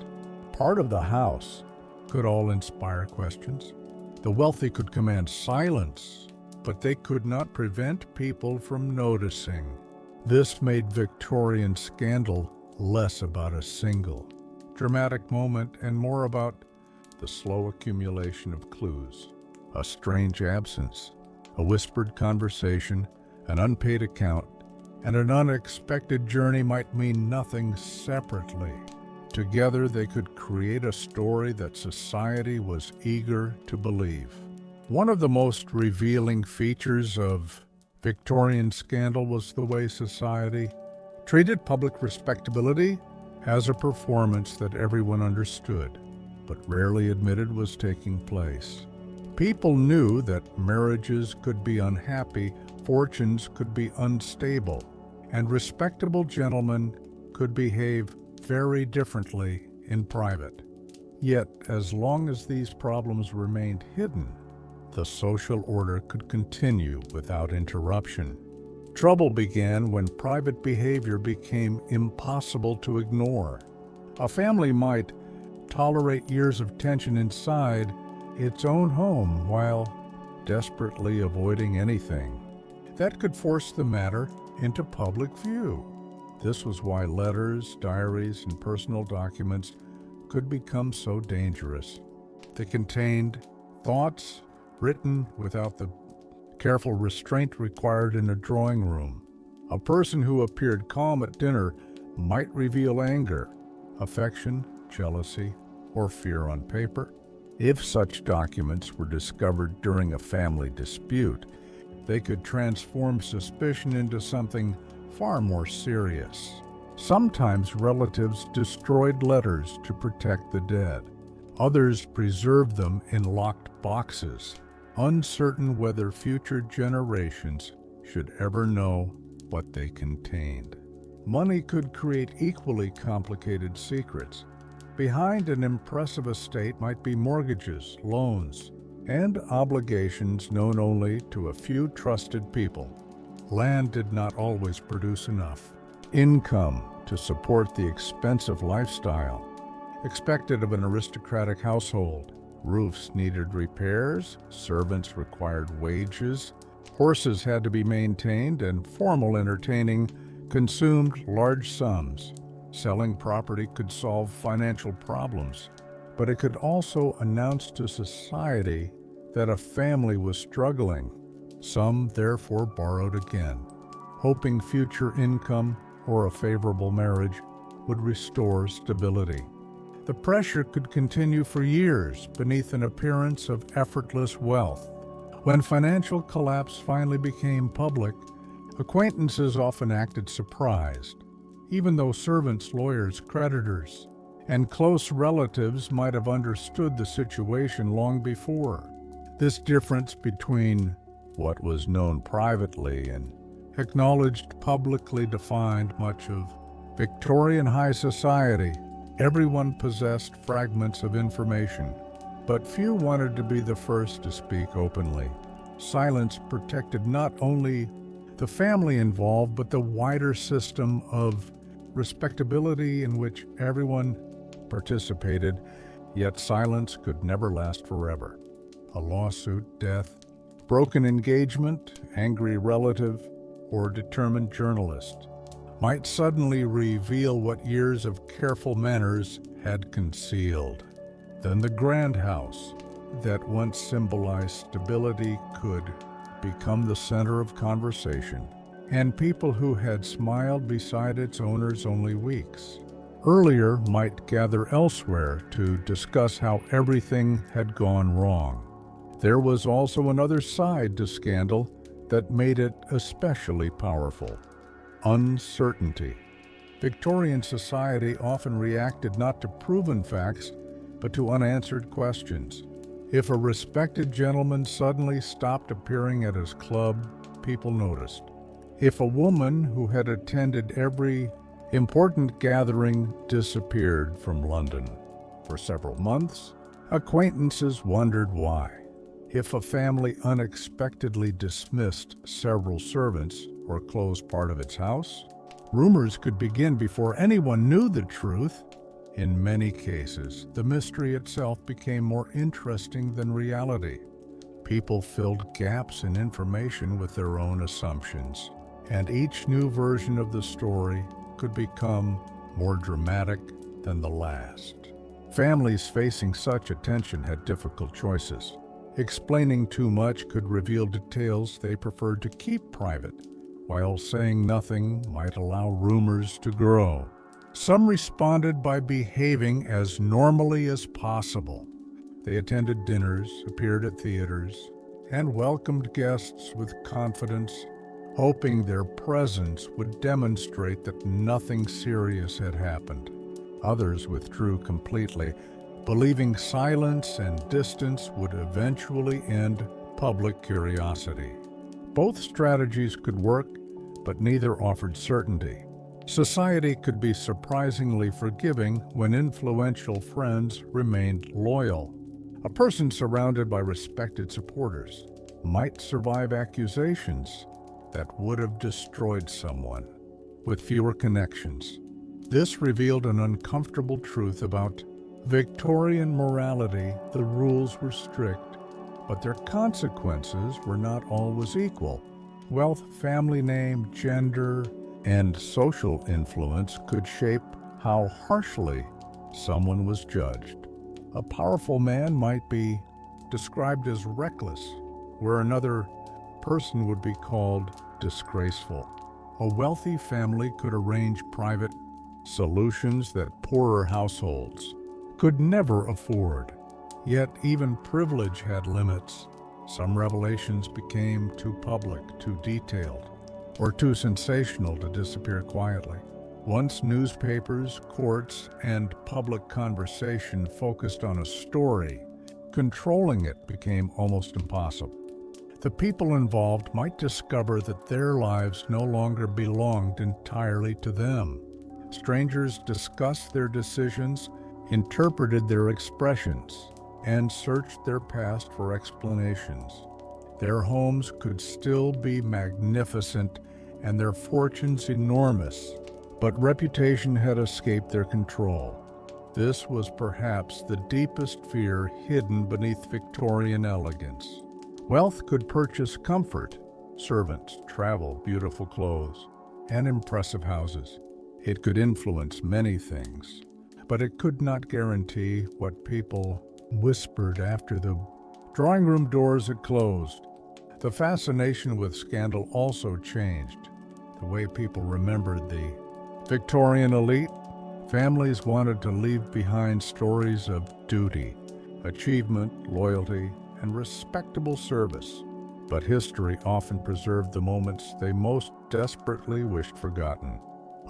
part of the house could all inspire questions. The wealthy could command silence, but they could not prevent people from noticing. This made Victorian scandal less about a single dramatic moment and more about the slow accumulation of clues. A strange absence, a whispered conversation, an unpaid account, and an unexpected journey might mean nothing separately. Together they could create a story that society was eager to believe. One of the most revealing features of Victorian scandal was the way society treated public respectability as a performance that everyone understood, but rarely admitted was taking place. People knew that marriages could be unhappy, fortunes could be unstable, and respectable gentlemen could behave very differently in private. Yet, as long as these problems remained hidden, the social order could continue without interruption. Trouble began when private behavior became impossible to ignore. A family might tolerate years of tension inside its own home while desperately avoiding anything that could force the matter into public view. This was why letters, diaries, and personal documents could become so dangerous. They contained thoughts written without the careful restraint required in a drawing room. A person who appeared calm at dinner might reveal anger, affection, jealousy, or fear on paper. If such documents were discovered during a family dispute, they could transform suspicion into something far more serious. Sometimes relatives destroyed letters to protect the dead. Others preserved them in locked boxes, uncertain whether future generations should ever know what they contained. Money could create equally complicated secrets. Behind an impressive estate might be mortgages, loans, and obligations known only to a few trusted people. Land did not always produce enough income to support the expensive lifestyle expected of an aristocratic household. Roofs needed repairs, servants required wages, horses had to be maintained, and formal entertaining consumed large sums. Selling property could solve financial problems, but it could also announce to society that a family was struggling. Some therefore borrowed again, hoping future income or a favorable marriage would restore stability. The pressure could continue for years beneath an appearance of effortless wealth. When financial collapse finally became public, acquaintances often acted surprised, even though servants, lawyers, creditors, and close relatives might have understood the situation long before. This difference between what was known privately and acknowledged publicly defined much of Victorian high society. Everyone possessed fragments of information, but few wanted to be the first to speak openly. Silence protected not only the family involved, but the wider system of respectability in which everyone participated, yet silence could never last forever. A lawsuit, death, broken engagement, angry relative, or determined journalist might suddenly reveal what years of careful manners had concealed. Then the grand house, that once symbolized stability, could become the center of conversation, and people who had smiled beside its owners only weeks earlier might gather elsewhere to discuss how everything had gone wrong. There was also another side to scandal that made it especially powerful: uncertainty. Victorian society often reacted not to proven facts, but to unanswered questions. If a respected gentleman suddenly stopped appearing at his club, people noticed. If a woman who had attended every important gathering disappeared from London for several months, acquaintances wondered why. If a family unexpectedly dismissed several servants or closed part of its house, rumors could begin before anyone knew the truth. In many cases, the mystery itself became more interesting than reality. People filled gaps in information with their own assumptions, and each new version of the story could become more dramatic than the last. Families facing such attention had difficult choices. Explaining too much could reveal details they preferred to keep private, while saying nothing might allow rumors to grow. Some responded by behaving as normally as possible. They attended dinners, appeared at theaters, and welcomed guests with confidence, hoping their presence would demonstrate that nothing serious had happened. Others withdrew completely, believing silence and distance would eventually end public curiosity. Both strategies could work, but neither offered certainty. Society could be surprisingly forgiving when influential friends remained loyal. A person surrounded by respected supporters might survive accusations that would have destroyed someone. With fewer connections, this revealed an uncomfortable truth about Victorian morality. The rules were strict, but their consequences were not always equal. Wealth, family name, gender, and social influence could shape how harshly someone was judged. A powerful man might be described as reckless, where another person would be called disgraceful. A wealthy family could arrange private solutions that poorer households could never afford. Yet even privilege had limits. Some revelations became too public, too detailed, or too sensational to disappear quietly. Once newspapers, courts, and public conversation focused on a story, controlling it became almost impossible. The people involved might discover that their lives no longer belonged entirely to them. Strangers discussed their decisions, interpreted their expressions, and searched their past for explanations. Their homes could still be magnificent and their fortunes enormous, but reputation had escaped their control. This was perhaps the deepest fear hidden beneath Victorian elegance. Wealth could purchase comfort, servants, travel, beautiful clothes, and impressive houses. It could influence many things, but it could not guarantee what people whispered after the drawing room doors had closed. The fascination with scandal also changed the way people remembered the Victorian elite. Families wanted to leave behind stories of duty, achievement, loyalty, and respectable service. But history often preserved the moments they most desperately wished forgotten.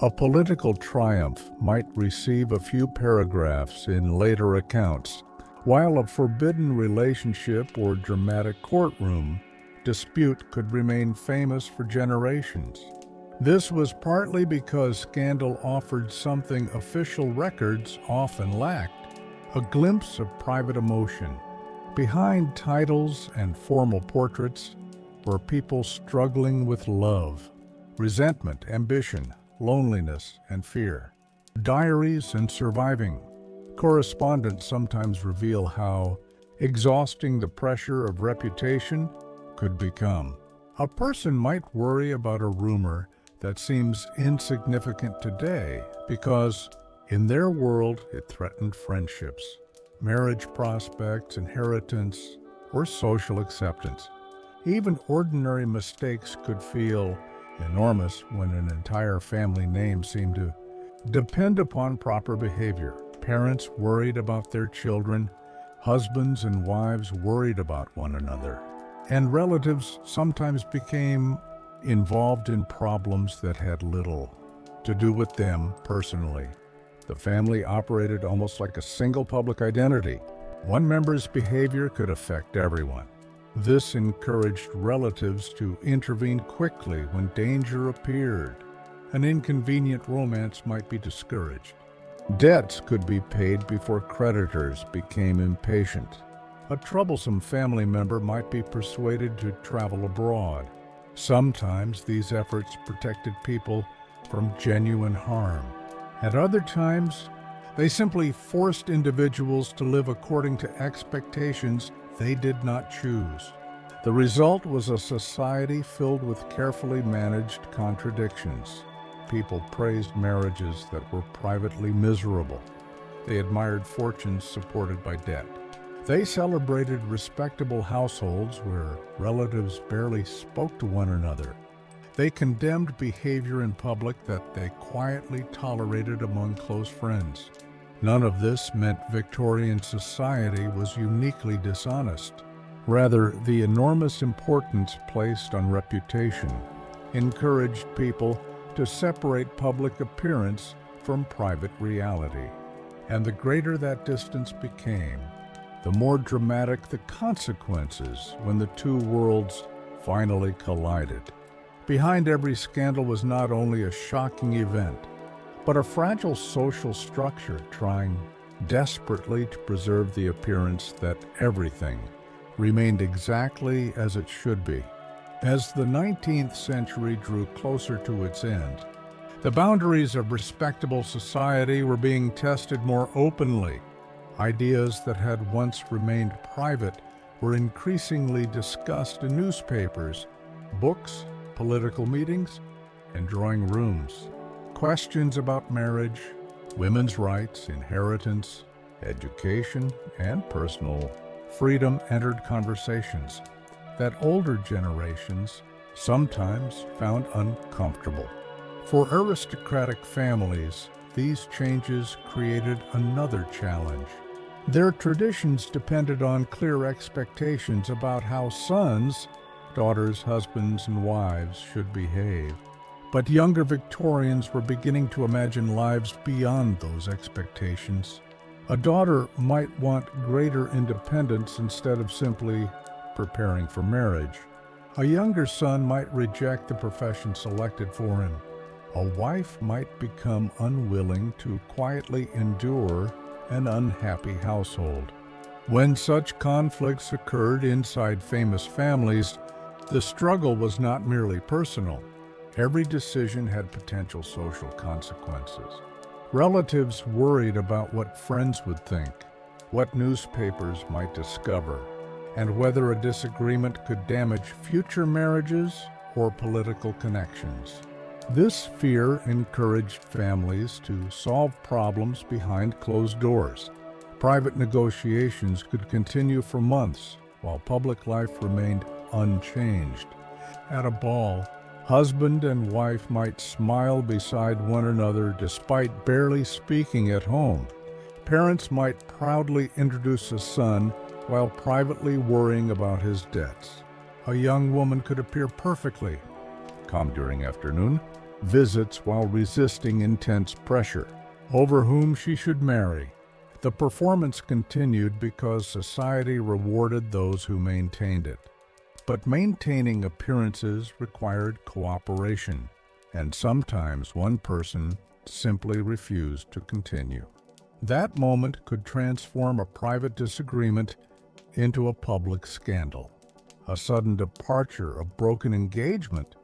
A political triumph might receive a few paragraphs in later accounts, while a forbidden relationship or dramatic courtroom dispute could remain famous for generations. This was partly because scandal offered something official records often lacked: a glimpse of private emotion. Behind titles and formal portraits were people struggling with love, resentment, ambition, loneliness, and fear. Diaries and surviving correspondence sometimes reveal how exhausting the pressure of reputation could become. A person might worry about a rumor that seems insignificant today because, in their world, it threatened friendships, marriage prospects, inheritance, or social acceptance. Even ordinary mistakes could feel enormous when an entire family name seemed to depend upon proper behavior. Parents worried about their children, husbands and wives worried about one another, and relatives sometimes became involved in problems that had little to do with them personally. The family operated almost like a single public identity. One member's behavior could affect everyone. This encouraged relatives to intervene quickly when danger appeared. An inconvenient romance might be discouraged. Debts could be paid before creditors became impatient. A troublesome family member might be persuaded to travel abroad. Sometimes these efforts protected people from genuine harm. At other times, they simply forced individuals to live according to expectations they did not choose. The result was a society filled with carefully managed contradictions. People praised marriages that were privately miserable. They admired fortunes supported by debt. They celebrated respectable households where relatives barely spoke to one another. They condemned behavior in public that they quietly tolerated among close friends. None of this meant Victorian society was uniquely dishonest. Rather, the enormous importance placed on reputation encouraged people to separate public appearance from private reality. And the greater that distance became, the more dramatic the consequences when the two worlds finally collided. Behind every scandal was not only a shocking event, but a fragile social structure trying desperately to preserve the appearance that everything remained exactly as it should be. As the 19th century drew closer to its end, the boundaries of respectable society were being tested more openly. Ideas that had once remained private were increasingly discussed in newspapers, books, political meetings, and drawing rooms. Questions about marriage, women's rights, inheritance, education, and personal freedom entered conversations that older generations sometimes found uncomfortable. For aristocratic families, these changes created another challenge. Their traditions depended on clear expectations about how sons, daughters, husbands, and wives should behave. But younger Victorians were beginning to imagine lives beyond those expectations. A daughter might want greater independence instead of simply preparing for marriage. A younger son might reject the profession selected for him. A wife might become unwilling to quietly endure an unhappy household. When such conflicts occurred inside famous families, the struggle was not merely personal. Every decision had potential social consequences. Relatives worried about what friends would think, what newspapers might discover, and whether a disagreement could damage future marriages or political connections. This fear encouraged families to solve problems behind closed doors. Private negotiations could continue for months, while public life remained unchanged. At a ball, husband and wife might smile beside one another despite barely speaking at home. Parents might proudly introduce a son while privately worrying about his debts. A young woman could appear perfectly calm during afternoon visits while resisting intense pressure over whom she should marry. The performance continued because society rewarded those who maintained it. But maintaining appearances required cooperation, and sometimes one person simply refused to continue. That moment could transform a private disagreement into a public scandal. A sudden departure, a broken engagement,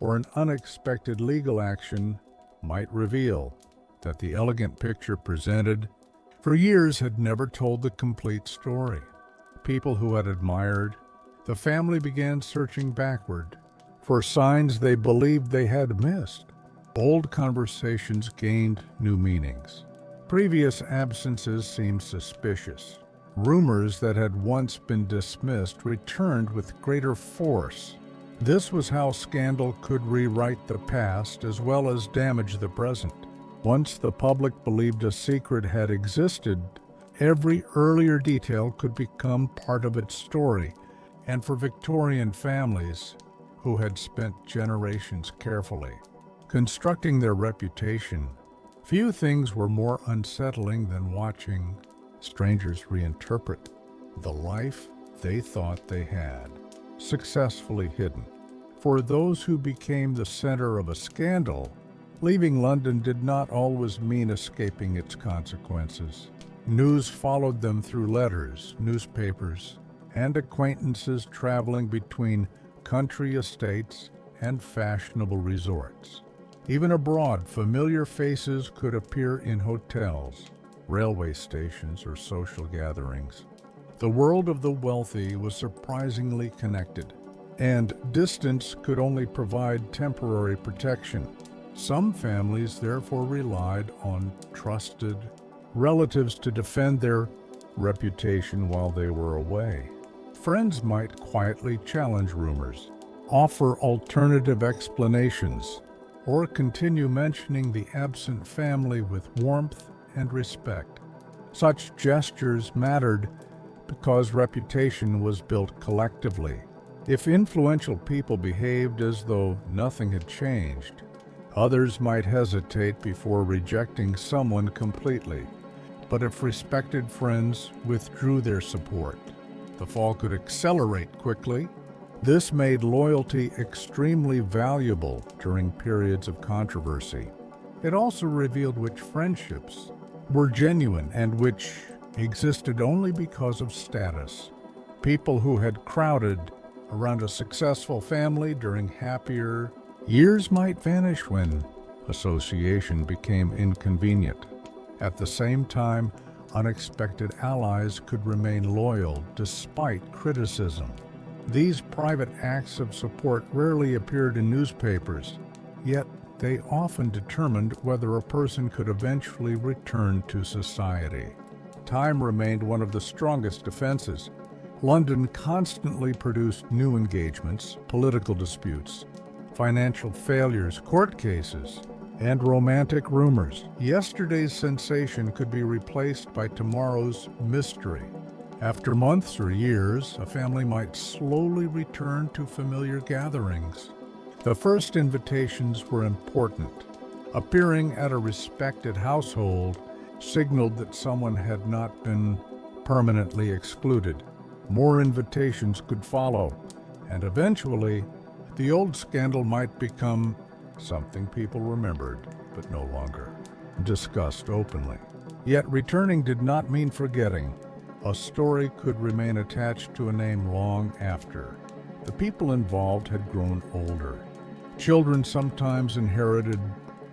or an unexpected legal action might reveal that the elegant picture presented for years had never told the complete story. People who had admired the family began searching backward for signs they believed they had missed. Old conversations gained new meanings. Previous absences seemed suspicious. Rumors that had once been dismissed returned with greater force. This was how scandal could rewrite the past as well as damage the present. Once the public believed a secret had existed, every earlier detail could become part of its story. And for Victorian families who had spent generations carefully constructing their reputation, few things were more unsettling than watching strangers reinterpret the life they thought they had successfully hidden. For those who became the center of a scandal, leaving London did not always mean escaping its consequences. News followed them through letters, newspapers, and acquaintances traveling between country estates and fashionable resorts. Even abroad, familiar faces could appear in hotels, railway stations, or social gatherings. The world of the wealthy was surprisingly connected, and distance could only provide temporary protection. Some families therefore relied on trusted relatives to defend their reputation while they were away. Friends might quietly challenge rumors, offer alternative explanations, or continue mentioning the absent family with warmth and respect. Such gestures mattered because reputation was built collectively. If influential people behaved as though nothing had changed, others might hesitate before rejecting someone completely. But if respected friends withdrew their support, the fall could accelerate quickly. This made loyalty extremely valuable during periods of controversy. It also revealed which friendships were genuine and which existed only because of status. People who had crowded around a successful family during happier years might vanish when association became inconvenient. At the same time, unexpected allies could remain loyal despite criticism. These private acts of support rarely appeared in newspapers, yet they often determined whether a person could eventually return to society. Time remained one of the strongest defenses. London constantly produced new engagements, political disputes, financial failures, court cases, and romantic rumors. Yesterday's sensation could be replaced by tomorrow's mystery. After months or years, a family might slowly return to familiar gatherings. The first invitations were important. Appearing at a respected household signaled that someone had not been permanently excluded. More invitations could follow, and eventually, the old scandal might become something people remembered, but no longer discussed openly. Yet returning did not mean forgetting. A story could remain attached to a name long after. The people involved had grown older. Children sometimes inherited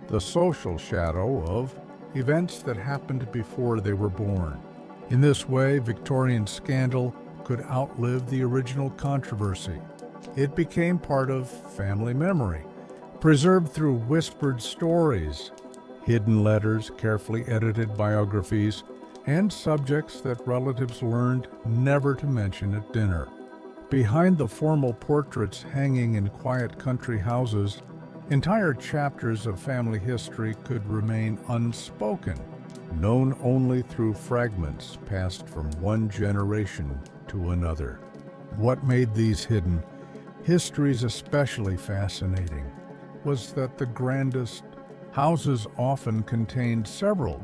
the social shadow of events that happened before they were born. In this way, Victorian scandal could outlive the original controversy. It became part of family memory, preserved through whispered stories, hidden letters, carefully edited biographies, and subjects that relatives learned never to mention at dinner. Behind the formal portraits hanging in quiet country houses, entire chapters of family history could remain unspoken, known only through fragments passed from one generation to another. What made these hidden histories especially fascinating was that the grandest houses often contained several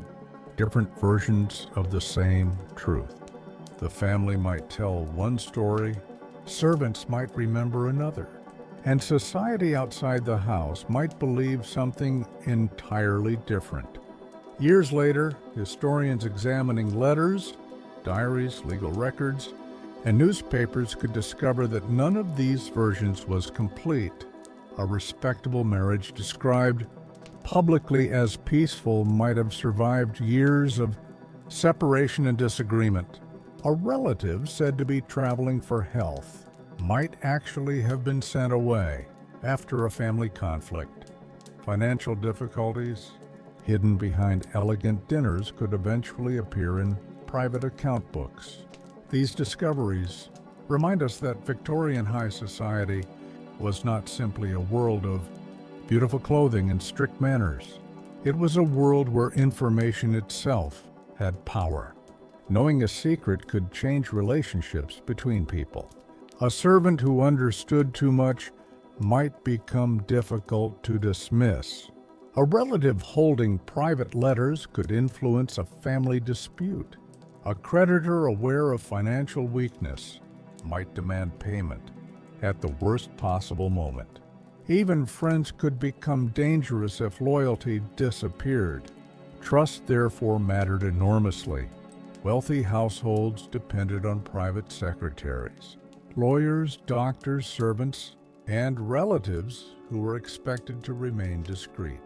different versions of the same truth. The family might tell one story, servants might remember another, and society outside the house might believe something entirely different. Years later, historians examining letters, diaries, legal records, and newspapers could discover that none of these versions was complete. A respectable marriage described publicly as peaceful might have survived years of separation and disagreement. A relative said to be traveling for health might actually have been sent away after a family conflict. Financial difficulties hidden behind elegant dinners could eventually appear in private account books. These discoveries remind us that Victorian high society was not simply a world of beautiful clothing and strict manners. It was a world where information itself had power. Knowing a secret could change relationships between people. A servant who understood too much might become difficult to dismiss. A relative holding private letters could influence a family dispute. A creditor aware of financial weakness might demand payment at the worst possible moment. Even friends could become dangerous if loyalty disappeared. Trust, therefore, mattered enormously. Wealthy households depended on private secretaries, lawyers, doctors, servants, and relatives who were expected to remain discreet.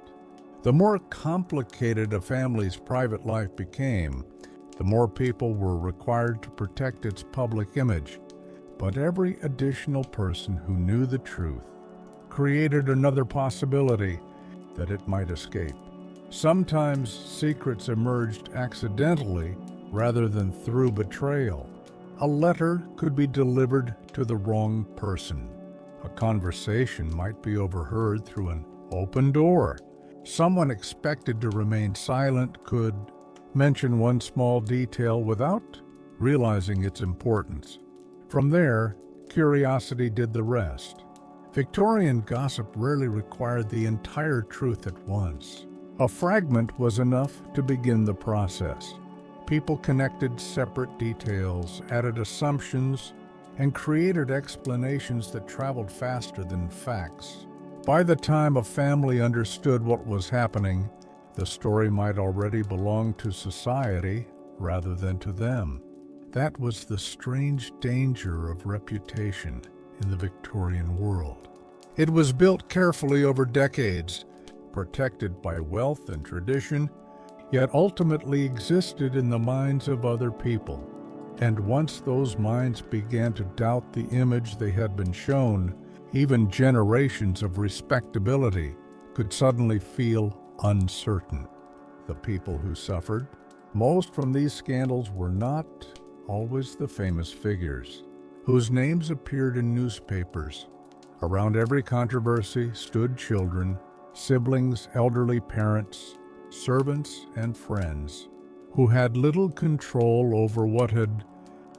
The more complicated a family's private life became, the more people were required to protect its public image. But every additional person who knew the truth created another possibility that it might escape. Sometimes secrets emerged accidentally rather than through betrayal. A letter could be delivered to the wrong person. A conversation might be overheard through an open door. Someone expected to remain silent could mention one small detail without realizing its importance. From there, curiosity did the rest. Victorian gossip rarely required the entire truth at once. A fragment was enough to begin the process. People connected separate details, added assumptions, and created explanations that traveled faster than facts. By the time a family understood what was happening, the story might already belong to society rather than to them. That was the strange danger of reputation in the Victorian world. It was built carefully over decades, protected by wealth and tradition, yet ultimately existed in the minds of other people. And once those minds began to doubt the image they had been shown, even generations of respectability could suddenly feel uncertain. The people who suffered most from these scandals were not always the famous figures, whose names appeared in newspapers. Around every controversy stood children, siblings, elderly parents, servants, and friends, who had little control over what had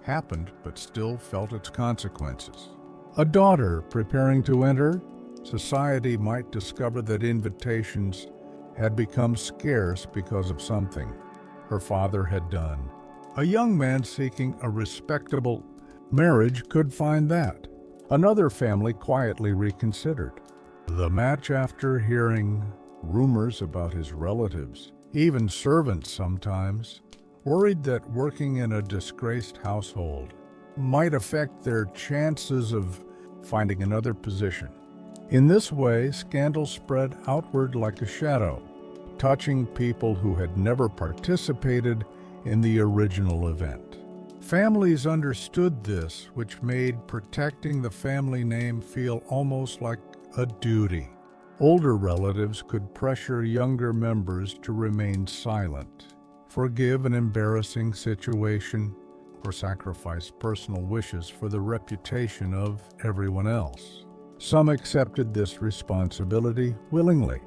happened but still felt its consequences. A daughter preparing to enter society might discover that invitations had become scarce because of something her father had done. A young man seeking a respectable marriage could find that. Another family quietly reconsidered the match after hearing rumors about his relatives. Even servants sometimes worried that working in a disgraced household might affect their chances of finding another position. In this way, scandal spread outward like a shadow, touching people who had never participated in the original event. Families understood this, which made protecting the family name feel almost like a duty. Older relatives could pressure younger members to remain silent, forgive an embarrassing situation, or sacrifice personal wishes for the reputation of everyone else. Some accepted this responsibility willingly.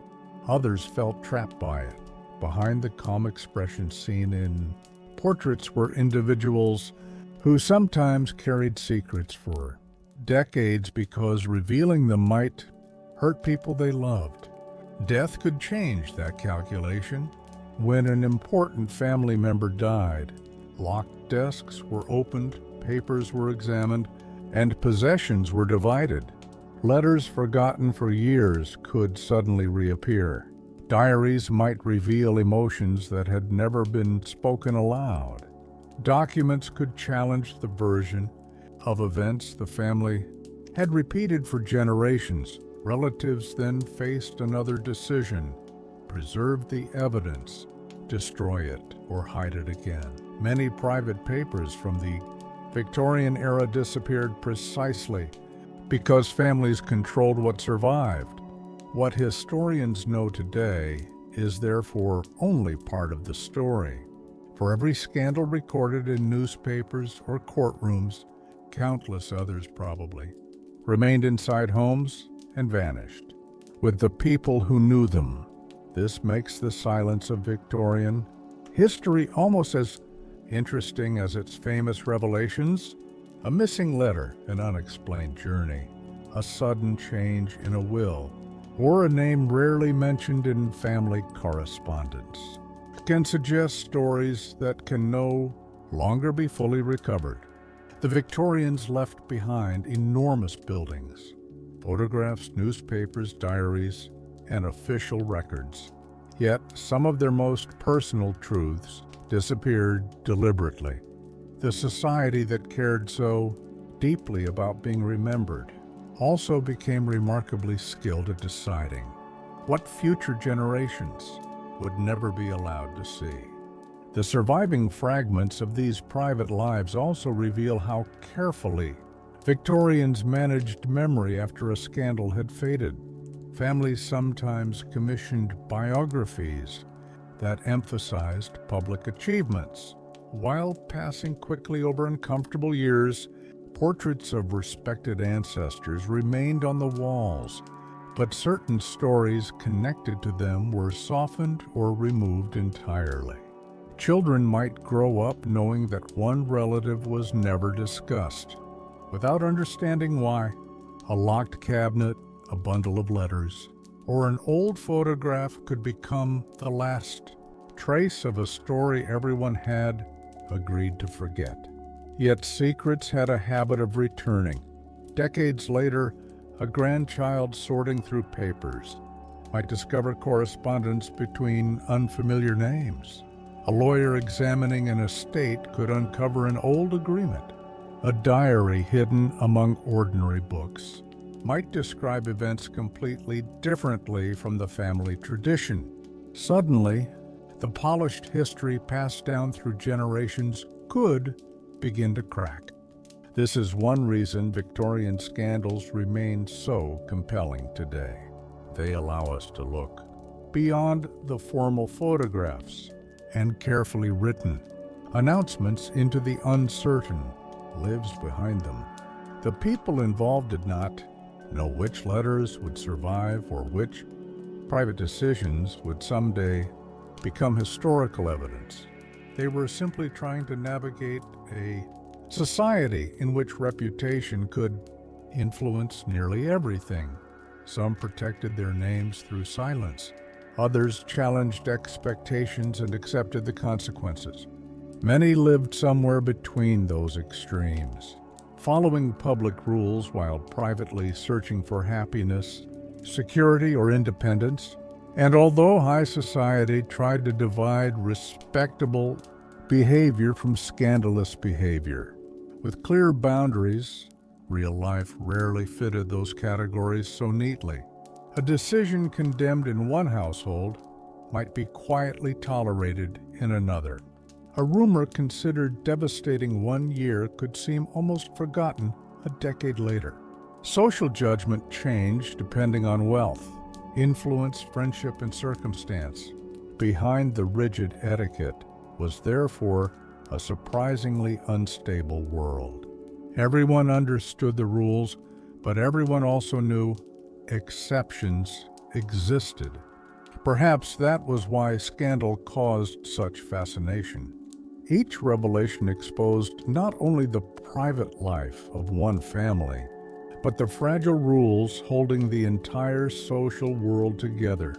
Others felt trapped by it. Behind the calm expression seen in portraits were individuals who sometimes carried secrets for decades because revealing them might hurt people they loved. Death could change that calculation. When an important family member died, locked desks were opened, papers were examined, and possessions were divided. Letters forgotten for years could suddenly reappear. Diaries might reveal emotions that had never been spoken aloud. Documents could challenge the version of events the family had repeated for generations. Relatives then faced another decision: preserve the evidence, destroy it, or hide it again. Many private papers from the Victorian era disappeared precisely because families controlled what survived. What historians know today is therefore only part of the story. For every scandal recorded in newspapers or courtrooms, countless others probably remained inside homes and vanished with the people who knew them. This makes the silence of Victorian history almost as interesting as its famous revelations. A missing letter, an unexplained journey, a sudden change in a will, or a name rarely mentioned in family correspondence can suggest stories that can no longer be fully recovered. The Victorians left behind enormous buildings, photographs, newspapers, diaries, and official records. Yet some of their most personal truths disappeared deliberately. The society that cared so deeply about being remembered also became remarkably skilled at deciding what future generations would never be allowed to see. The surviving fragments of these private lives also reveal how carefully Victorians managed memory after a scandal had faded. Families sometimes commissioned biographies that emphasized public achievements, while passing quickly over uncomfortable years Portraits of respected ancestors remained on the walls, but certain stories connected to them were softened or removed entirely. Children might grow up knowing that one relative was never discussed, without understanding why. A locked cabinet, a bundle of letters, or an old photograph could become the last trace of a story everyone had agreed to forget. Yet secrets had a habit of returning. Decades later, a grandchild sorting through papers might discover correspondence between unfamiliar names. A lawyer examining an estate could uncover an old agreement. A diary hidden among ordinary books might describe events completely differently from the family tradition. Suddenly, the polished history passed down through generations could begin to crack. This is one reason Victorian scandals remain so compelling today. They allow us to look beyond the formal photographs and carefully written announcements into the uncertain lives behind them. The people involved did not know which letters would survive or which private decisions would someday become historical evidence. They were simply trying to navigate a society in which reputation could influence nearly everything. Some protected their names through silence. Others challenged expectations and accepted the consequences. Many lived somewhere between those extremes, following public rules while privately searching for happiness, security, or independence. And although high society tried to divide respectable behavior from scandalous behavior with clear boundaries, real life rarely fitted those categories so neatly. A decision condemned in one household might be quietly tolerated in another. A rumor considered devastating one year could seem almost forgotten a decade later. Social judgment changed depending on wealth, influence, friendship, and circumstance. Behind the rigid etiquette was therefore a surprisingly unstable world. Everyone understood the rules, but everyone also knew exceptions existed. Perhaps that was why scandal caused such fascination. Each revelation exposed not only the private life of one family, but the fragile rules holding the entire social world together.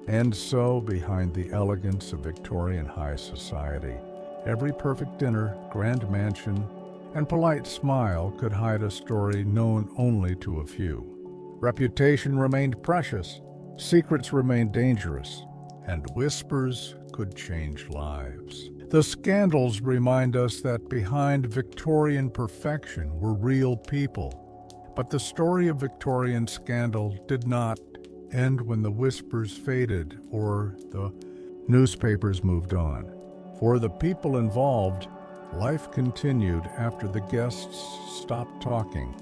And so, behind the elegance of Victorian high society, every perfect dinner, grand mansion, and polite smile could hide a story known only to a few. Reputation remained precious, secrets remained dangerous, and whispers could change lives. The scandals remind us that behind Victorian perfection were real people. But the story of Victorian scandal did not end when the whispers faded or the newspapers moved on. For the people involved, life continued after the guests stopped talking.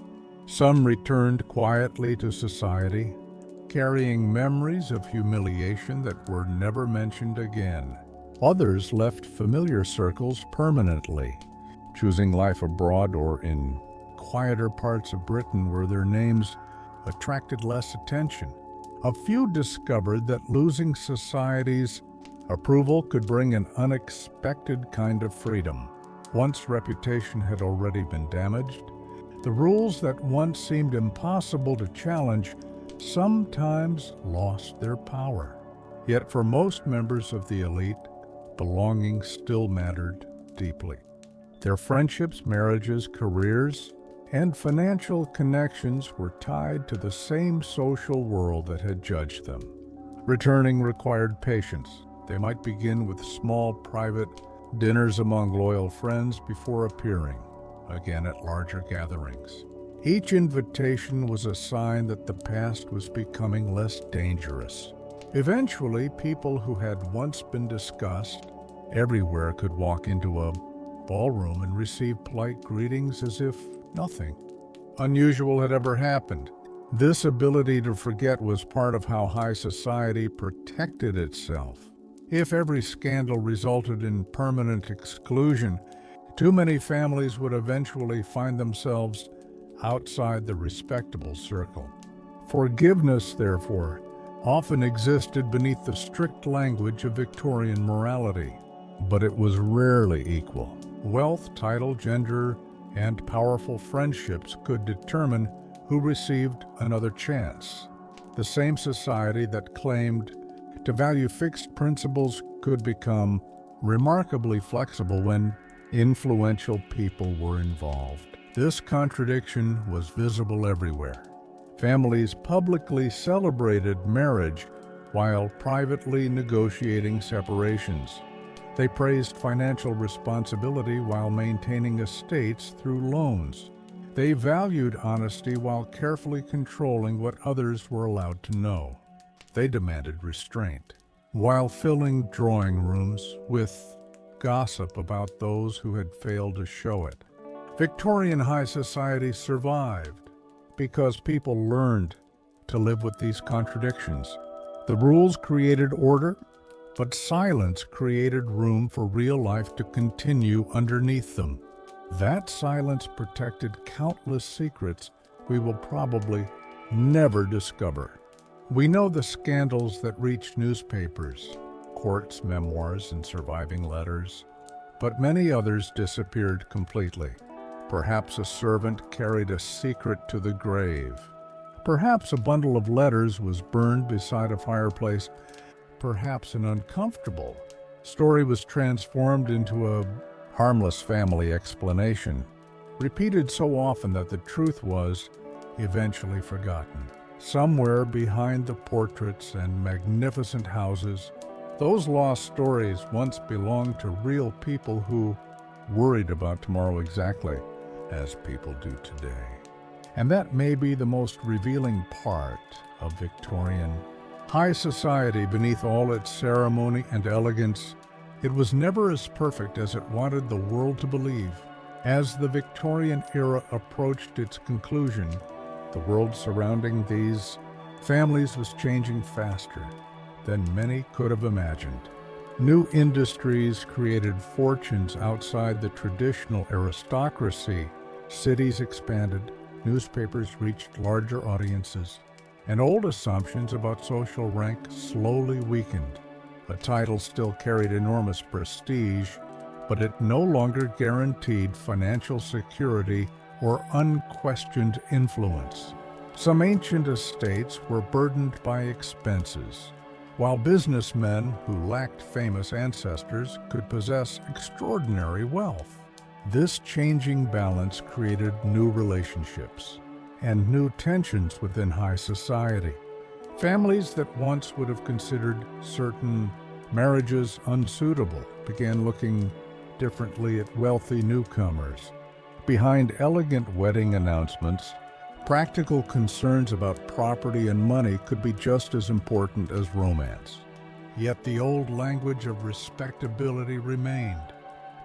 Some returned quietly to society, carrying memories of humiliation that were never mentioned again. Others left familiar circles permanently, choosing life abroad or in quieter parts of Britain where their names attracted less attention. A few discovered that losing society's approval could bring an unexpected kind of freedom. Once reputation had already been damaged, the rules that once seemed impossible to challenge sometimes lost their power. Yet for most members of the elite, belonging still mattered deeply. Their friendships, marriages, careers, and financial connections were tied to the same social world that had judged them. Returning required patience. They might begin with small private dinners among loyal friends before appearing again at larger gatherings. Each invitation was a sign that the past was becoming less dangerous. Eventually, people who had once been discussed everywhere could walk into a ballroom and receive polite greetings as if nothing unusual had ever happened. This ability to forget was part of how high society protected itself. If every scandal resulted in permanent exclusion, Too many families would eventually find themselves outside the respectable circle. Forgiveness, therefore, often existed beneath the strict language of Victorian morality, but it was rarely equal. Wealth, title, gender, and powerful friendships could determine who received another chance. The same society that claimed to value fixed principles could become remarkably flexible when influential people were involved. This contradiction was visible everywhere. Families publicly celebrated marriage while privately negotiating separations. They praised financial responsibility while maintaining estates through loans. They valued honesty while carefully controlling what others were allowed to know. They demanded restraint, while filling drawing rooms with gossip about those who had failed to show it. Victorian high society survived because people learned to live with these contradictions. The rules created order, but silence created room for real life to continue underneath them. That silence protected countless secrets we will probably never discover. We know the scandals that reached newspapers, courts, memoirs, and surviving letters, but many others disappeared completely. Perhaps a servant carried a secret to the grave. Perhaps a bundle of letters was burned beside a fireplace. Perhaps an uncomfortable story was transformed into a harmless family explanation, repeated so often that the truth was eventually forgotten. Somewhere behind the portraits and magnificent houses, those lost stories once belonged to real people who worried about tomorrow exactly as people do today. And that may be the most revealing part of Victorian high society. Beneath all its ceremony and elegance, it was never as perfect as it wanted the world to believe. As the Victorian era approached its conclusion, the world surrounding these families was changing faster than many could have imagined. New industries created fortunes outside the traditional aristocracy. Cities expanded, newspapers reached larger audiences, and old assumptions about social rank slowly weakened. A title still carried enormous prestige, but it no longer guaranteed financial security or unquestioned influence. Some ancient estates were burdened by expenses, while businessmen who lacked famous ancestors could possess extraordinary wealth. This changing balance created new relationships and new tensions within high society. Families that once would have considered certain marriages unsuitable began looking differently at wealthy newcomers. Behind elegant wedding announcements, practical concerns about property and money could be just as important as romance. Yet the old language of respectability remained.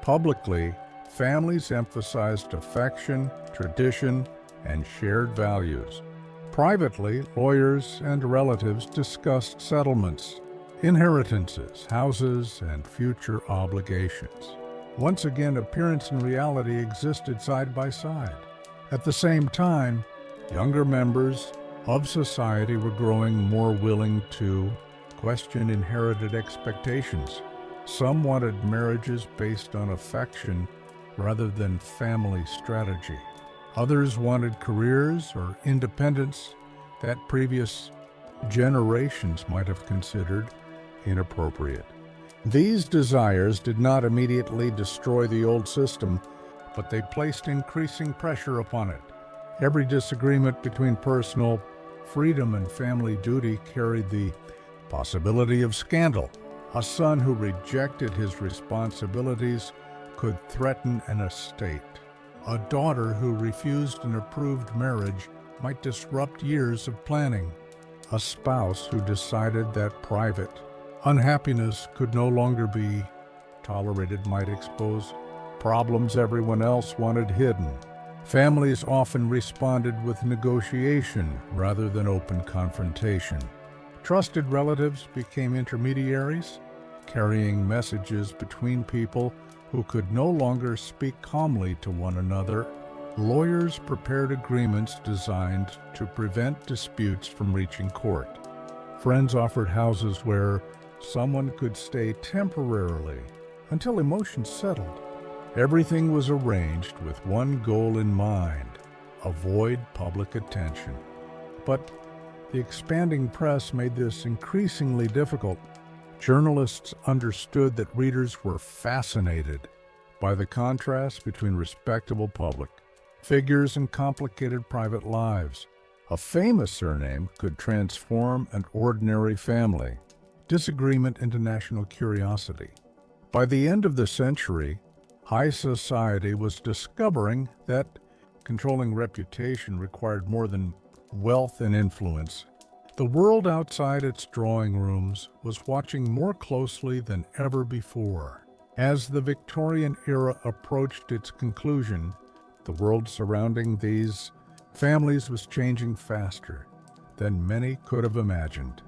Publicly, families emphasized affection, tradition, and shared values. Privately, lawyers and relatives discussed settlements, inheritances, houses, and future obligations. Once again, appearance and reality existed side by side. At the same time, younger members of society were growing more willing to question inherited expectations. Some wanted marriages based on affection rather than family strategy. Others wanted careers or independence that previous generations might have considered inappropriate. These desires did not immediately destroy the old system, but they placed increasing pressure upon it. Every disagreement between personal freedom and family duty carried the possibility of scandal. A son who rejected his responsibilities could threaten an estate. A daughter who refused an approved marriage might disrupt years of planning. A spouse who decided that private unhappiness could no longer be tolerated might expose problems everyone else wanted hidden. Families often responded with negotiation rather than open confrontation. Trusted relatives became intermediaries, carrying messages between people who could no longer speak calmly to one another, lawyers prepared agreements designed to prevent disputes from reaching court. Friends offered houses where someone could stay temporarily until emotions settled. Everything was arranged with one goal in mind: avoid public attention. But the expanding press made this increasingly difficult. Journalists understood that readers were fascinated by the contrast between respectable public figures and complicated private lives. A famous surname could transform an ordinary family. Disagreement into national curiosity. By the end of the century, high society was discovering that controlling reputation required more than wealth and influence. The world outside its drawing rooms was watching more closely than ever before. As the Victorian era approached its conclusion, the world surrounding these families was changing faster than many could have imagined.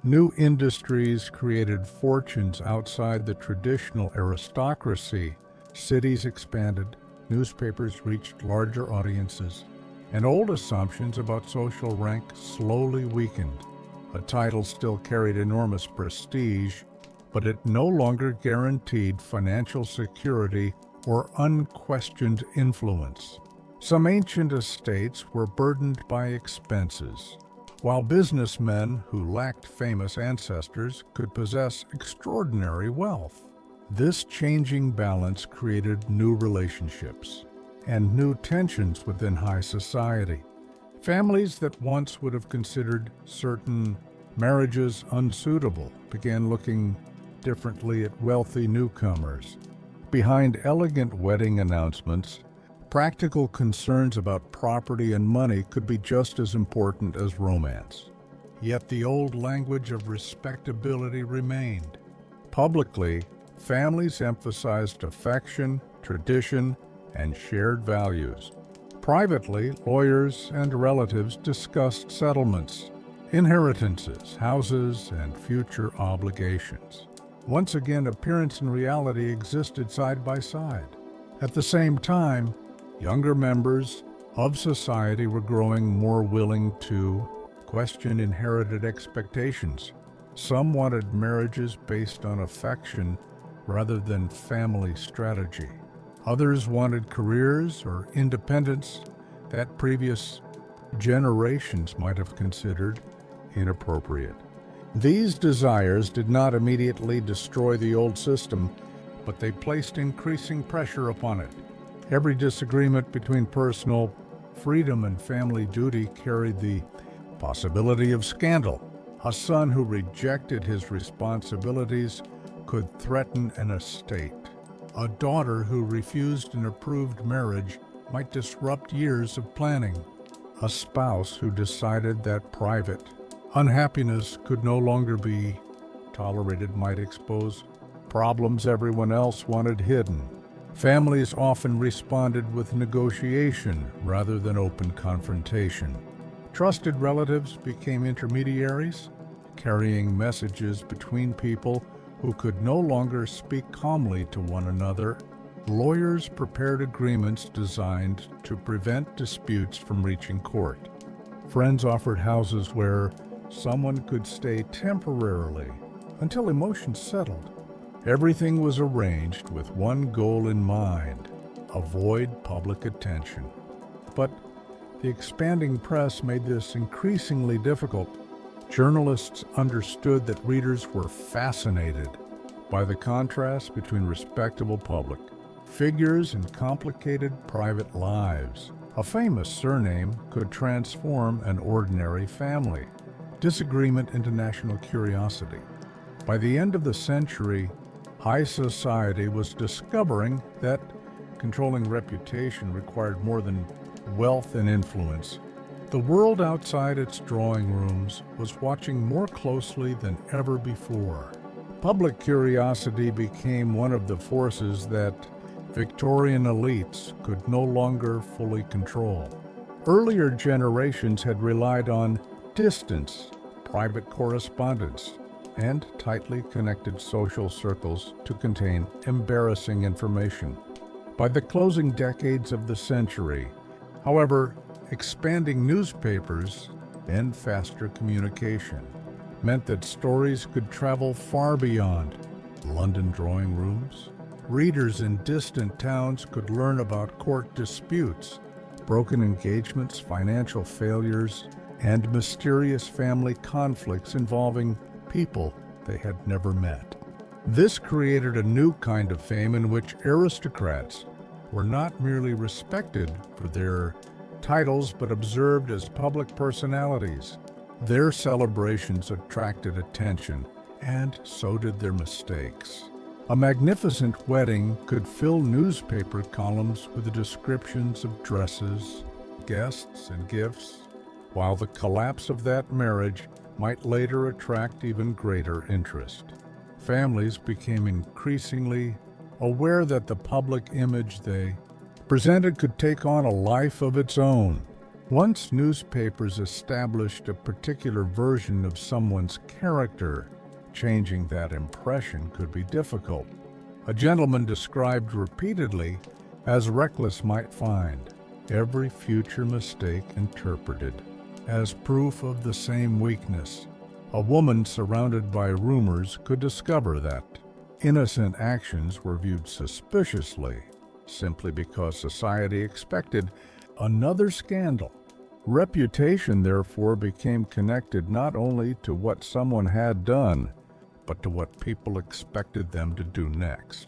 New industries created fortunes outside the traditional aristocracy. Cities expanded, newspapers reached larger audiences, and old assumptions about social rank slowly weakened. A title still carried enormous prestige, but it no longer guaranteed financial security or unquestioned influence. Some ancient estates were burdened by expenses, while businessmen who lacked famous ancestors could possess extraordinary wealth. This changing balance created new relationships and new tensions within high society. Families that once would have considered certain marriages unsuitable began looking differently at wealthy newcomers. Behind elegant wedding announcements, practical concerns about property and money could be just as important as romance. Yet the old language of respectability remained. Publicly, families emphasized affection, tradition, and shared values. Privately, lawyers and relatives discussed settlements, inheritances, houses, and future obligations. Once again, appearance and reality existed side by side. At the same time, younger members of society were growing more willing to question inherited expectations. Some wanted marriages based on affection rather than family strategy. Others wanted careers or independence that previous generations might have considered inappropriate. These desires did not immediately destroy the old system, but they placed increasing pressure upon it. Every disagreement between personal freedom and family duty carried the possibility of scandal. A son who rejected his responsibilities could threaten an estate. A daughter who refused an approved marriage might disrupt years of planning. A spouse who decided that private unhappiness could no longer be tolerated might expose problems everyone else wanted hidden. Families often responded with negotiation rather than open confrontation. Trusted relatives became intermediaries, carrying messages between people who could no longer speak calmly to one another. Lawyers prepared agreements designed to prevent disputes from reaching court. Friends offered houses where someone could stay temporarily until emotions settled. Everything was arranged with one goal in mind: avoid public attention. But the expanding press made this increasingly difficult. Journalists understood that readers were fascinated by the contrast between respectable public figures and complicated private lives. A famous surname could transform an ordinary family. Disagreement into national curiosity. By the end of the century, high society was discovering that controlling reputation required more than wealth and influence. The world outside its drawing rooms was watching more closely than ever before. Public curiosity became one of the forces that Victorian elites could no longer fully control. Earlier generations had relied on distance, private correspondence, and tightly connected social circles to contain embarrassing information. By the closing decades of the century, however, expanding newspapers and faster communication meant that stories could travel far beyond London drawing rooms. Readers in distant towns could learn about court disputes, broken engagements, financial failures, and mysterious family conflicts involving people they had never met. This created a new kind of fame in which aristocrats were not merely respected for their titles but observed as public personalities. Their celebrations attracted attention, and so did their mistakes. A magnificent wedding could fill newspaper columns with descriptions of dresses, guests, and gifts, while the collapse of that marriage might later attract even greater interest. Families became increasingly aware that the public image they presented could take on a life of its own. Once newspapers established a particular version of someone's character, changing that impression could be difficult. A gentleman described repeatedly as reckless might find every future mistake interpreted as proof of the same weakness. A woman surrounded by rumors could discover that innocent actions were viewed suspiciously simply because society expected another scandal. Reputation, therefore, became connected not only to what someone had done, but to what people expected them to do next.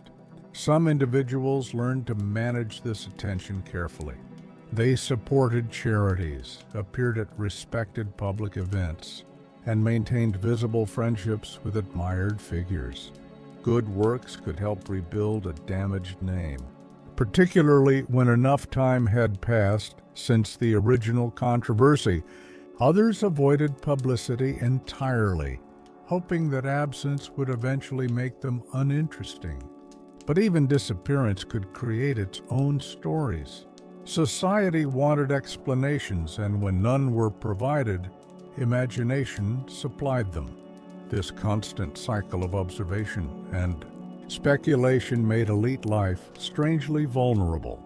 Some individuals learned to manage this attention carefully. They supported charities, appeared at respected public events, and maintained visible friendships with admired figures. Good works could help rebuild a damaged name, particularly when enough time had passed since the original controversy. Others avoided publicity entirely, hoping that absence would eventually make them uninteresting. But even disappearance could create its own stories. Society wanted explanations, and when none were provided, imagination supplied them. This constant cycle of observation and speculation made elite life strangely vulnerable.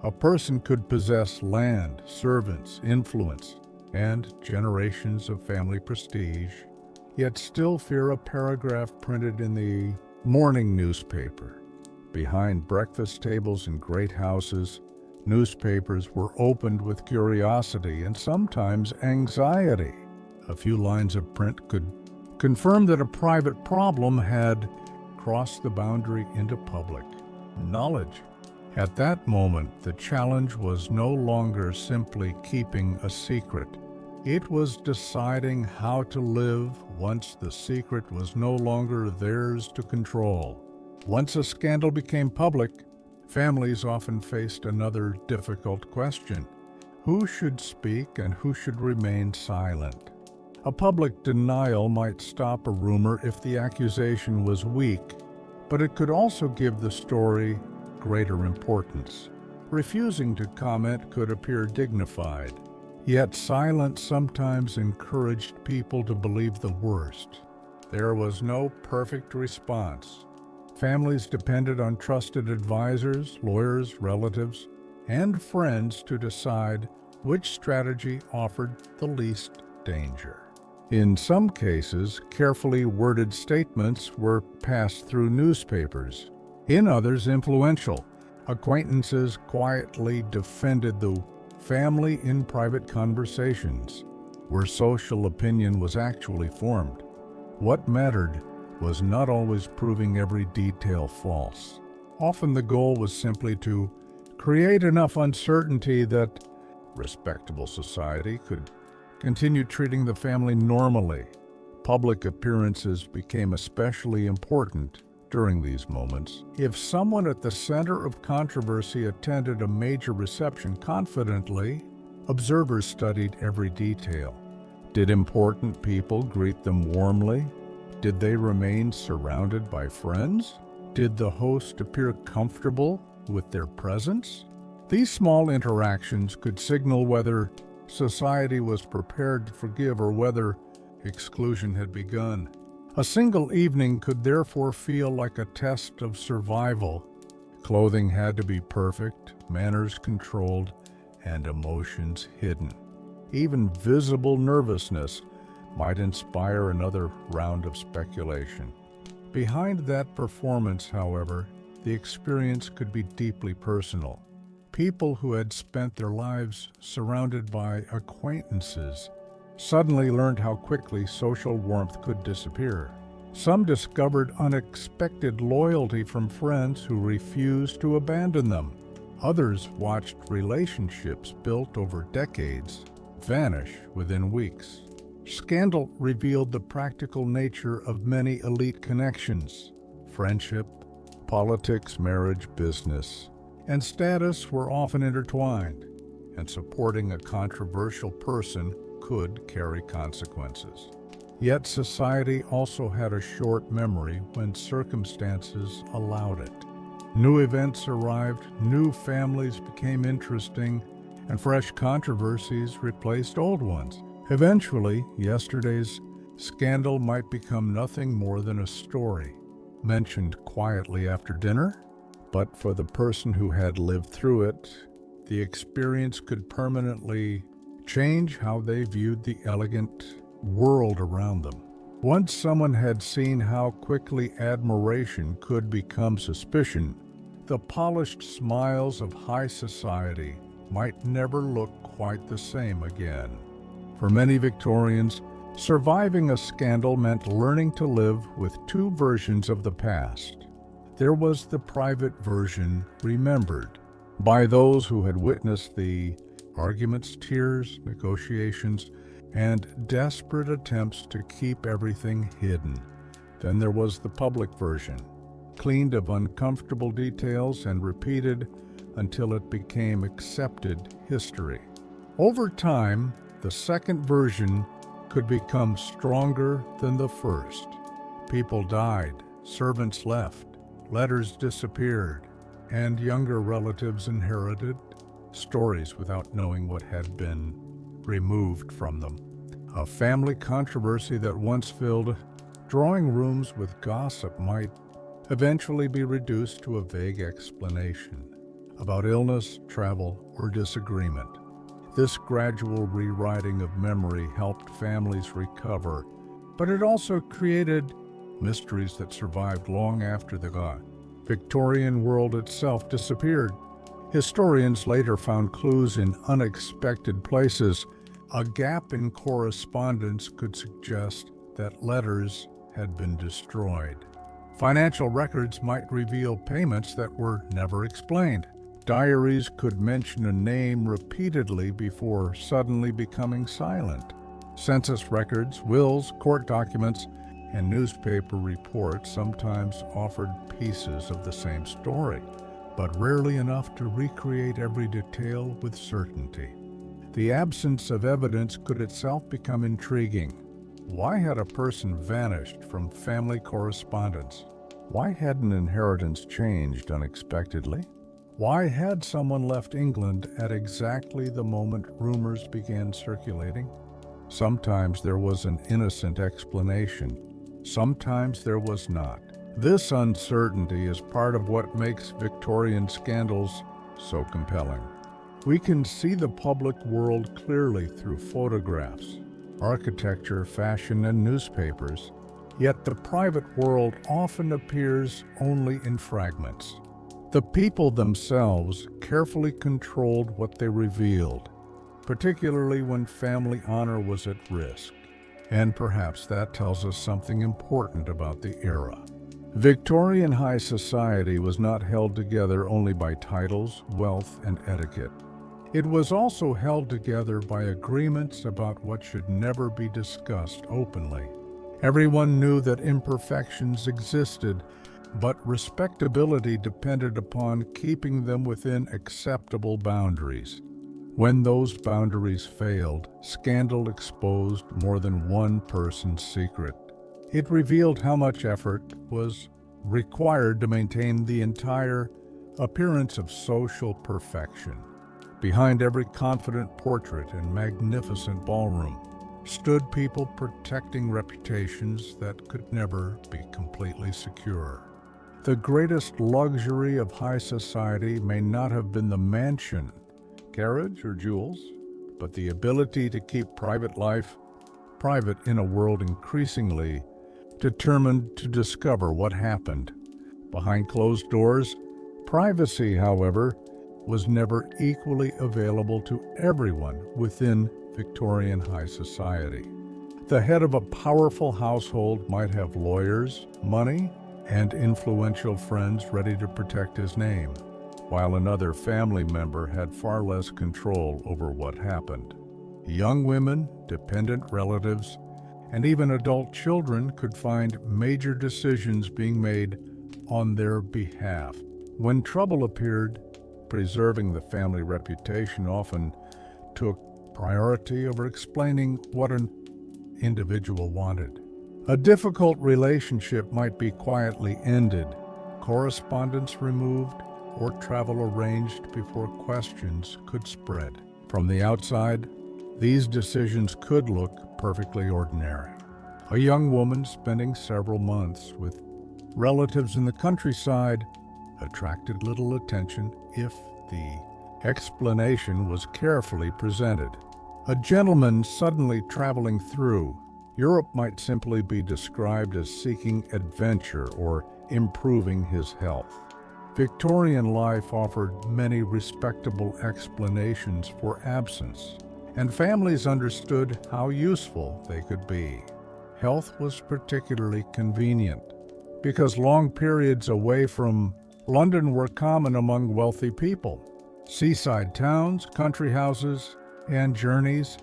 A person could possess land, servants, influence, and generations of family prestige, yet still fear a paragraph printed in the morning newspaper. Behind breakfast tables in great houses, newspapers were opened with curiosity and sometimes anxiety. A few lines of print could confirm that a private problem had crossed the boundary into public knowledge. At that moment, the challenge was no longer simply keeping a secret. It was deciding how to live once the secret was no longer theirs to control. Once a scandal became public, families often faced another difficult question: who should speak and who should remain silent? A public denial might stop a rumor if the accusation was weak, but it could also give the story greater importance. Refusing to comment could appear dignified, yet silence sometimes encouraged people to believe the worst. There was no perfect response. Families depended on trusted advisors, lawyers, relatives, and friends to decide which strategy offered the least danger. In some cases, carefully worded statements were passed through newspapers. In others, influential acquaintances quietly defended the family in private conversations, where social opinion was actually formed. What mattered was not always proving every detail false. Often the goal was simply to create enough uncertainty that respectable society could continue treating the family normally. Public appearances became especially important during these moments. If someone at the center of controversy attended a major reception confidently, observers studied every detail. Did important people greet them warmly? Did they remain surrounded by friends? Did the host appear comfortable with their presence? These small interactions could signal whether society was prepared to forgive or whether exclusion had begun. A single evening could therefore feel like a test of survival. Clothing had to be perfect, manners controlled, and emotions hidden. Even visible nervousness might inspire another round of speculation. Behind that performance, however, the experience could be deeply personal. People who had spent their lives surrounded by acquaintances suddenly learned how quickly social warmth could disappear. Some discovered unexpected loyalty from friends who refused to abandon them. Others watched relationships built over decades vanish within weeks. Scandal revealed the practical nature of many elite connections. Friendship, politics, marriage, business, and status were often intertwined, and supporting a controversial person could carry consequences. Yet society also had a short memory when circumstances allowed it. New events arrived, new families became interesting, and fresh controversies replaced old ones. Eventually, yesterday's scandal might become nothing more than a story, mentioned quietly after dinner, but for the person who had lived through it, the experience could permanently change how they viewed the elegant world around them. Once someone had seen how quickly admiration could become suspicion, the polished smiles of high society might never look quite the same again. For many Victorians, surviving a scandal meant learning to live with two versions of the past. There was the private version remembered by those who had witnessed the arguments, tears, negotiations, and desperate attempts to keep everything hidden. Then there was the public version, cleaned of uncomfortable details and repeated until it became accepted history. Over time, the second version could become stronger than the first. People died, servants left, letters disappeared, and younger relatives inherited stories without knowing what had been removed from them. A family controversy that once filled drawing rooms with gossip might eventually be reduced to a vague explanation about illness, travel, or disagreement. This gradual rewriting of memory helped families recover, but it also created mysteries that survived long after the Victorian world itself disappeared. Historians later found clues in unexpected places. A gap in correspondence could suggest that letters had been destroyed. Financial records might reveal payments that were never explained. Diaries could mention a name repeatedly before suddenly becoming silent. Census records, wills, court documents, and newspaper reports sometimes offered pieces of the same story, but rarely enough to recreate every detail with certainty. The absence of evidence could itself become intriguing. Why had a person vanished from family correspondence? Why had an inheritance changed unexpectedly? Why had someone left England at exactly the moment rumors began circulating? Sometimes there was an innocent explanation. Sometimes there was not. This uncertainty is part of what makes Victorian scandals so compelling. We can see the public world clearly through photographs, architecture, fashion, and newspapers, yet the private world often appears only in fragments. The people themselves carefully controlled what they revealed, particularly when family honor was at risk. And perhaps that tells us something important about the era. Victorian high society was not held together only by titles, wealth, and etiquette. It was also held together by agreements about what should never be discussed openly. Everyone knew that imperfections existed, but respectability depended upon keeping them within acceptable boundaries. When those boundaries failed, scandal exposed more than one person's secret. It revealed how much effort was required to maintain the entire appearance of social perfection. Behind every confident portrait and magnificent ballroom, stood people protecting reputations that could never be completely secure. The greatest luxury of high society may not have been the mansion, carriage, or jewels, but the ability to keep private life private in a world increasingly determined to discover what happened behind closed doors. Privacy, however, was never equally available to everyone within Victorian high society. The head of a powerful household might have lawyers, money, and influential friends ready to protect his name, while another family member had far less control over what happened. Young women, dependent relatives, and even adult children could find major decisions being made on their behalf. When trouble appeared, preserving the family reputation often took priority over explaining what an individual wanted. A difficult relationship might be quietly ended, correspondence removed, or travel arranged before questions could spread. From the outside, these decisions could look perfectly ordinary. A young woman spending several months with relatives in the countryside attracted little attention if the explanation was carefully presented. A gentleman suddenly traveling through Europe might simply be described as seeking adventure or improving his health. Victorian life offered many respectable explanations for absence, and families understood how useful they could be. Health was particularly convenient because long periods away from London were common among wealthy people. Seaside towns, country houses, and journeys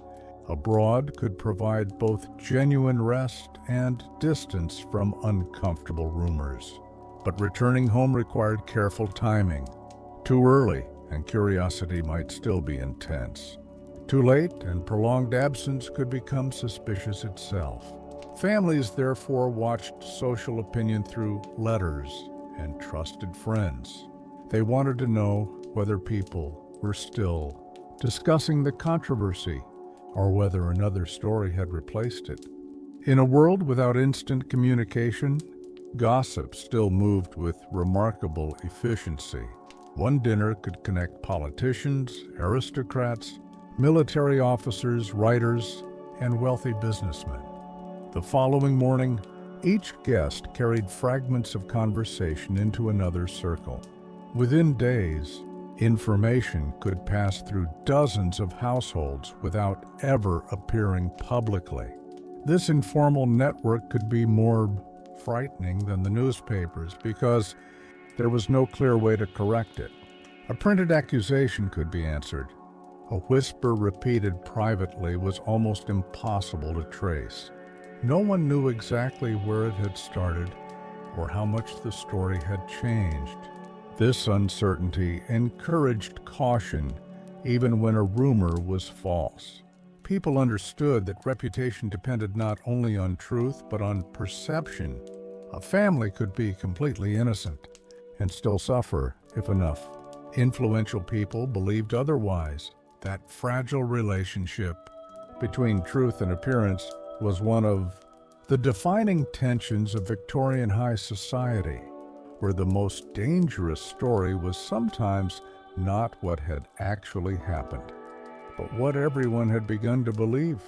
abroad could provide both genuine rest and distance from uncomfortable rumors. But returning home required careful timing. Too early, and curiosity might still be intense. Too late, and prolonged absence could become suspicious itself. Families therefore watched social opinion through letters and trusted friends. They wanted to know whether people were still discussing the controversy or whether another story had replaced it. In a world without instant communication, gossip still moved with remarkable efficiency. One dinner could connect politicians, aristocrats, military officers, writers, and wealthy businessmen. The following morning, each guest carried fragments of conversation into another circle. Within days, information could pass through dozens of households without ever appearing publicly. This informal network could be more frightening than the newspapers because there was no clear way to correct it. A printed accusation could be answered. A whisper repeated privately was almost impossible to trace. No one knew exactly where it had started or how much the story had changed. This uncertainty encouraged caution even when a rumor was false. People understood that reputation depended not only on truth but on perception. A family could be completely innocent and still suffer if enough influential people believed otherwise. That fragile relationship between truth and appearance was one of the defining tensions of Victorian high society, where the most dangerous story was sometimes not what had actually happened, but what everyone had begun to believe.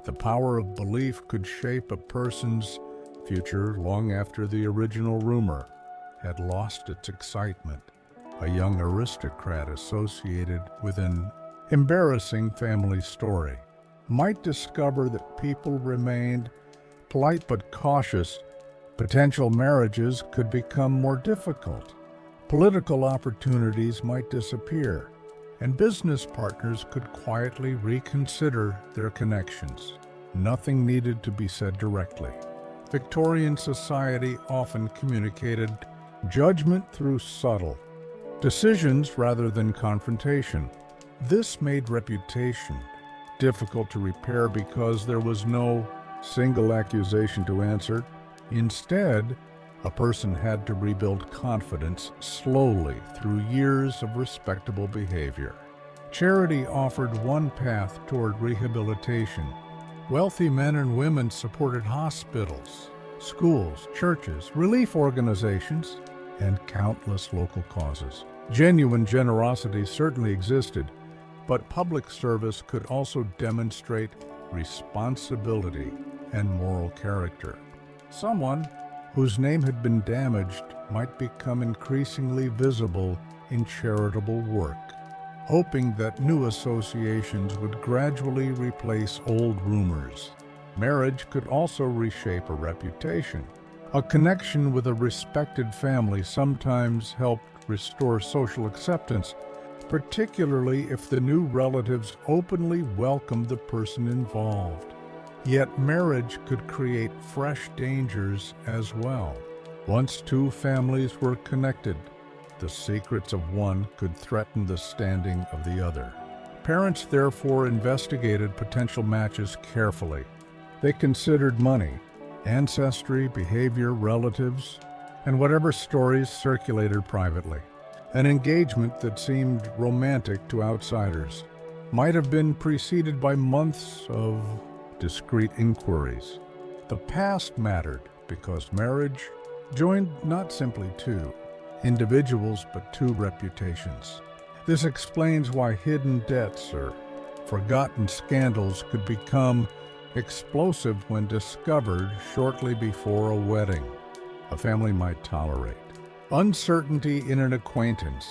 The power of belief could shape a person's future long after the original rumor had lost its excitement. A young aristocrat associated with an embarrassing family story might discover that people remained polite but cautious. Potential marriages could become more difficult. Political opportunities might disappear, and business partners could quietly reconsider their connections. Nothing needed to be said directly. Victorian society often communicated judgment through subtle decisions rather than confrontation. This made reputation difficult to repair because there was no single accusation to answer. Instead, a person had to rebuild confidence slowly through years of respectable behavior. Charity offered one path toward rehabilitation, Wealthy men and women supported hospitals, schools, churches, relief organizations, and countless local causes. Genuine generosity certainly existed, but public service could also demonstrate responsibility and moral character. Someone whose name had been damaged might become increasingly visible in charitable work, hoping that new associations would gradually replace old rumors. Marriage could also reshape a reputation. A connection with a respected family sometimes helped restore social acceptance, particularly if the new relatives openly welcomed the person involved. Yet marriage could create fresh dangers as well. Once two families were connected, the secrets of one could threaten the standing of the other. Parents therefore investigated potential matches carefully. They considered money, ancestry, behavior, relatives, and whatever stories circulated privately. An engagement that seemed romantic to outsiders might have been preceded by months of discreet inquiries. The past mattered because marriage joined not simply two individuals but two reputations. This explains why hidden debts or forgotten scandals could become explosive when discovered shortly before a wedding. A family might tolerate uncertainty in an acquaintance,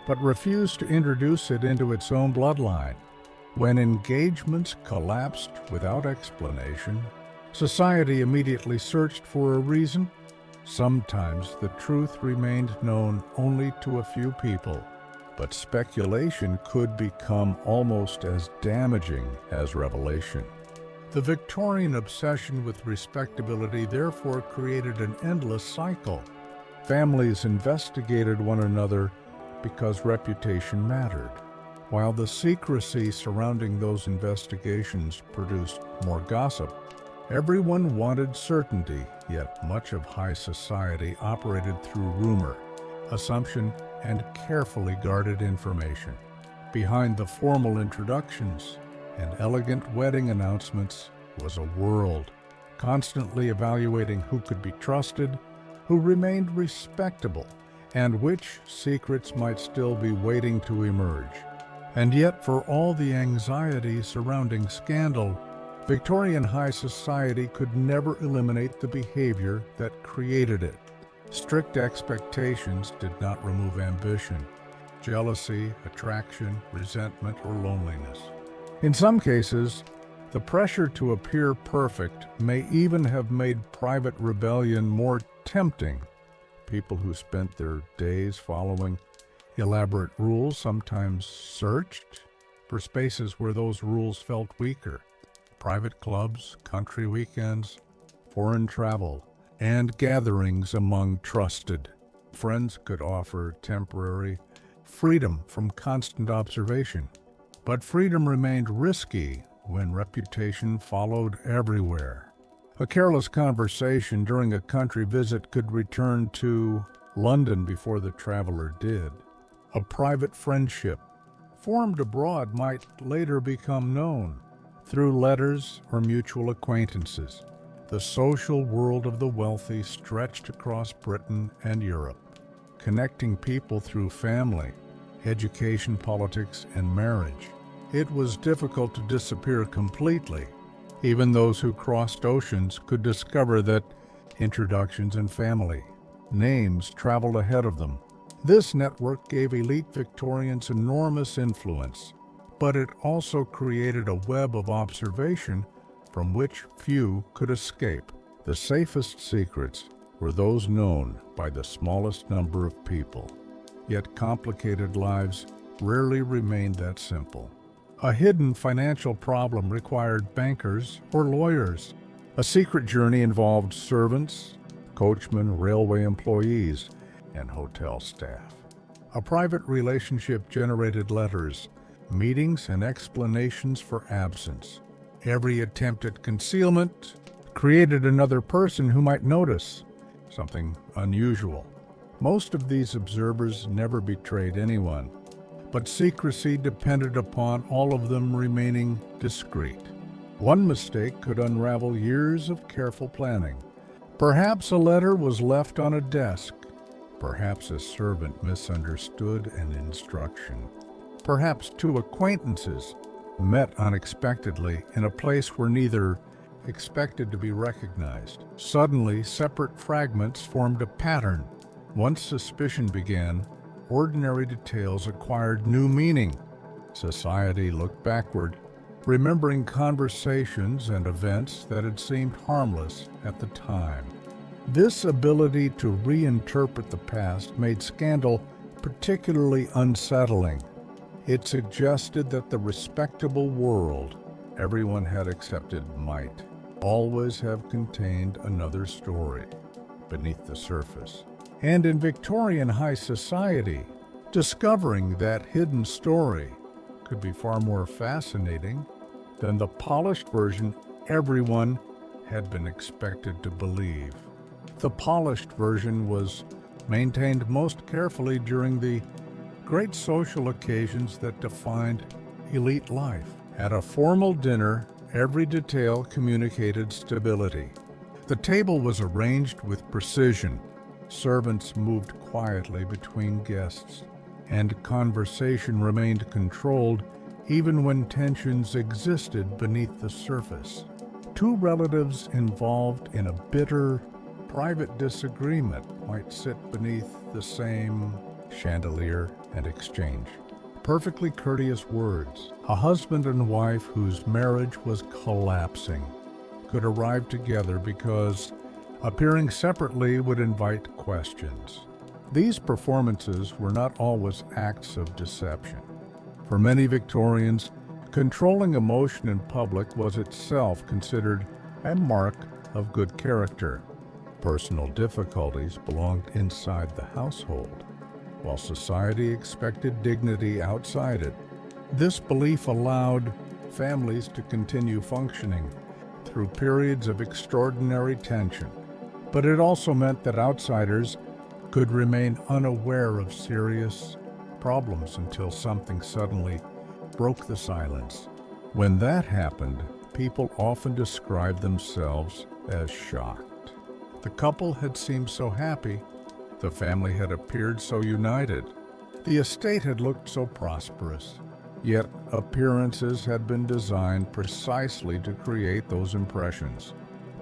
but refuse to introduce it into its own bloodline. When engagements collapsed without explanation, society immediately searched for a reason. Sometimes the truth remained known only to a few people, but speculation could become almost as damaging as revelation. The Victorian obsession with respectability therefore created an endless cycle. Families investigated one another because reputation mattered, while the secrecy surrounding those investigations produced more gossip. Everyone wanted certainty, yet much of high society operated through rumor, assumption, and carefully guarded information. Behind the formal introductions and elegant wedding announcements was a world, constantly evaluating who could be trusted, who remained respectable, and which secrets might still be waiting to emerge. And yet, for all the anxiety surrounding scandal, Victorian high society could never eliminate the behavior that created it. Strict expectations did not remove ambition, jealousy, attraction, resentment, or loneliness. In some cases, the pressure to appear perfect may even have made private rebellion more tempting. People who spent their days following elaborate rules sometimes searched for spaces where those rules felt weaker. Private clubs, country weekends, foreign travel, and gatherings among trusted friends could offer temporary freedom from constant observation. But freedom remained risky when reputation followed everywhere. A careless conversation during a country visit could return to London before the traveler did. A private friendship formed abroad might later become known through letters or mutual acquaintances. The social world of the wealthy stretched across Britain and Europe, connecting people through family, education, politics, and marriage. It was difficult to disappear completely. Even those who crossed oceans could discover that introductions and family names traveled ahead of them. This network gave elite Victorians enormous influence, but it also created a web of observation from which few could escape. The safest secrets were those known by the smallest number of people. Yet complicated lives rarely remained that simple. A hidden financial problem required bankers or lawyers. A secret journey involved servants, coachmen, railway employees, and hotel staff. A private relationship generated letters, meetings, and explanations for absence. Every attempt at concealment created another person who might notice something unusual. Most of these observers never betrayed anyone, but secrecy depended upon all of them remaining discreet. One mistake could unravel years of careful planning. Perhaps a letter was left on a desk. Perhaps a servant misunderstood an instruction. Perhaps two acquaintances met unexpectedly in a place where neither expected to be recognized. Suddenly, separate fragments formed a pattern. Once suspicion began, ordinary details acquired new meaning. Society looked backward, remembering conversations and events that had seemed harmless at the time. This ability to reinterpret the past made scandal particularly unsettling. It suggested that the respectable world everyone had accepted might always have contained another story beneath the surface. And in Victorian high society, discovering that hidden story could be far more fascinating than the polished version everyone had been expected to believe. The polished version was maintained most carefully during the great social occasions that defined elite life. At a formal dinner, every detail communicated stability. The table was arranged with precision. Servants moved quietly between guests, and conversation remained controlled even when tensions existed beneath the surface. Two relatives involved in a bitter, private disagreement might sit beneath the same chandelier and exchange perfectly courteous words. A husband and wife whose marriage was collapsing could arrive together because appearing separately would invite questions. These performances were not always acts of deception. For many Victorians, controlling emotion in public was itself considered a mark of good character. Personal difficulties belonged inside the household, while society expected dignity outside it. This belief allowed families to continue functioning through periods of extraordinary tension, but it also meant that outsiders could remain unaware of serious problems until something suddenly broke the silence. When that happened, people often described themselves as shocked. The couple had seemed so happy. The family had appeared so united. The estate had looked so prosperous. Yet appearances had been designed precisely to create those impressions.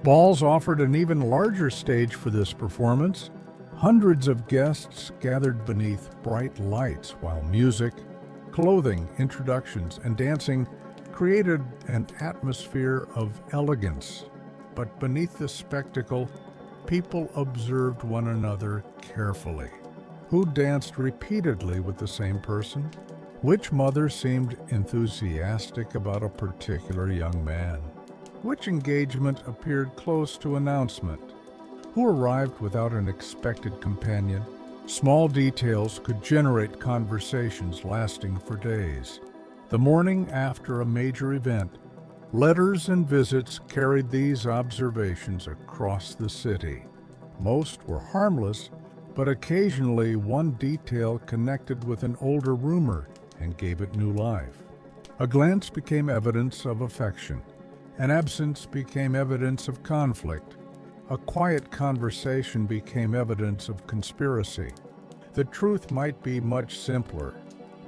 Balls offered an even larger stage for this performance. Hundreds of guests gathered beneath bright lights while music, clothing, introductions, and dancing created an atmosphere of elegance. But beneath the spectacle, people observed one another carefully. Who danced repeatedly with the same person? Which mother seemed enthusiastic about a particular young man? Which engagement appeared close to announcement? Who arrived without an expected companion? Small details could generate conversations lasting for days. The morning after a major event, letters and visits carried these observations across the city. Most were harmless, but occasionally one detail connected with an older rumor and gave it new life. A glance became evidence of affection. An absence became evidence of conflict. A quiet conversation became evidence of conspiracy. The truth might be much simpler,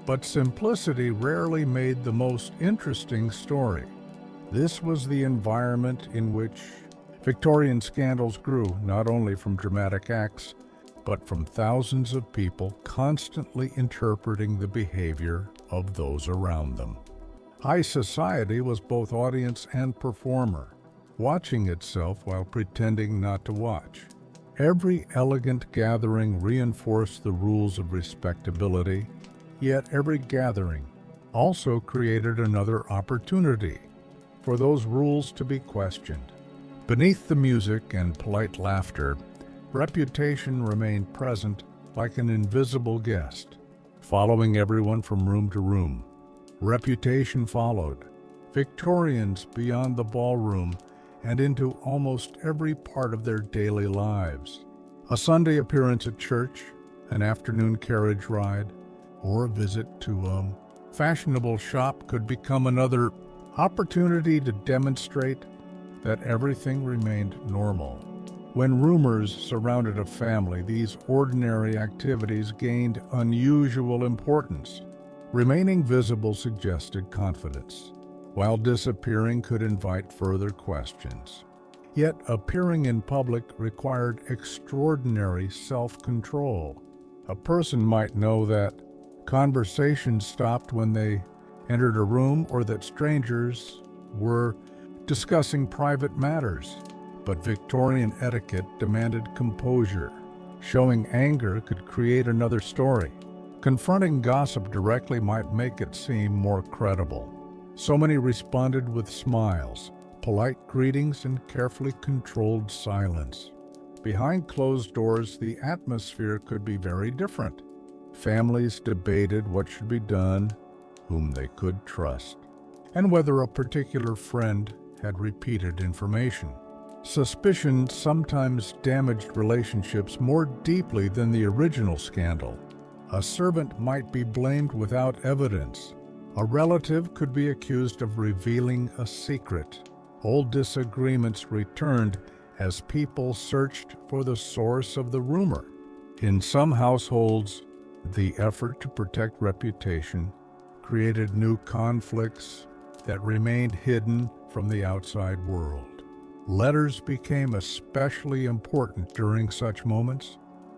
but simplicity rarely made the most interesting story. This was the environment in which Victorian scandals grew, not only from dramatic acts, but from thousands of people constantly interpreting the behavior of those around them. High society was both audience and performer, watching itself while pretending not to watch. Every elegant gathering reinforced the rules of respectability, yet every gathering also created another opportunity for those rules to be questioned. Beneath the music and polite laughter, reputation remained present like an invisible guest, following everyone from room to room. Reputation followed Victorians beyond the ballroom and into almost every part of their daily lives. A Sunday appearance at church, an afternoon carriage ride, or a visit to a fashionable shop could become another opportunity to demonstrate that everything remained normal. When rumors surrounded a family, these ordinary activities gained unusual importance. Remaining visible suggested confidence, while disappearing could invite further questions. Yet appearing in public required extraordinary self-control. A person might know that conversations stopped when they entered a room or that strangers were discussing private matters. But Victorian etiquette demanded composure. Showing anger could create another story. Confronting gossip directly might make it seem more credible. So many responded with smiles, polite greetings, and carefully controlled silence. Behind closed doors, the atmosphere could be very different. Families debated what should be done, whom they could trust, and whether a particular friend had repeated information. Suspicion sometimes damaged relationships more deeply than the original scandal. A servant might be blamed without evidence. A relative could be accused of revealing a secret. Old disagreements returned as people searched for the source of the rumor. In some households, the effort to protect reputation created new conflicts that remained hidden from the outside world. Letters became especially important during such moments.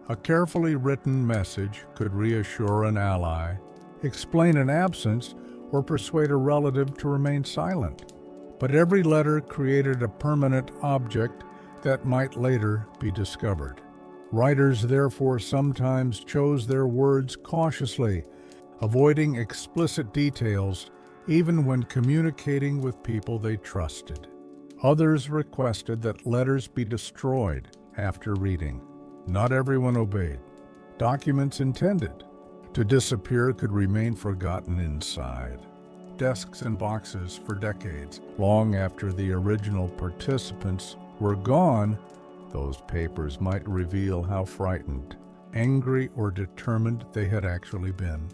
A carefully written message could reassure an ally, explain an absence, or persuade a relative to remain silent. But every letter created a permanent object that might later be discovered. Writers therefore sometimes chose their words cautiously, avoiding explicit details even when communicating with people they trusted. Others requested that letters be destroyed after reading. Not everyone obeyed. Documents intended to disappear could remain forgotten inside desks and boxes for decades. Long after the original participants were gone, those papers might reveal how frightened, angry, or determined they had actually been.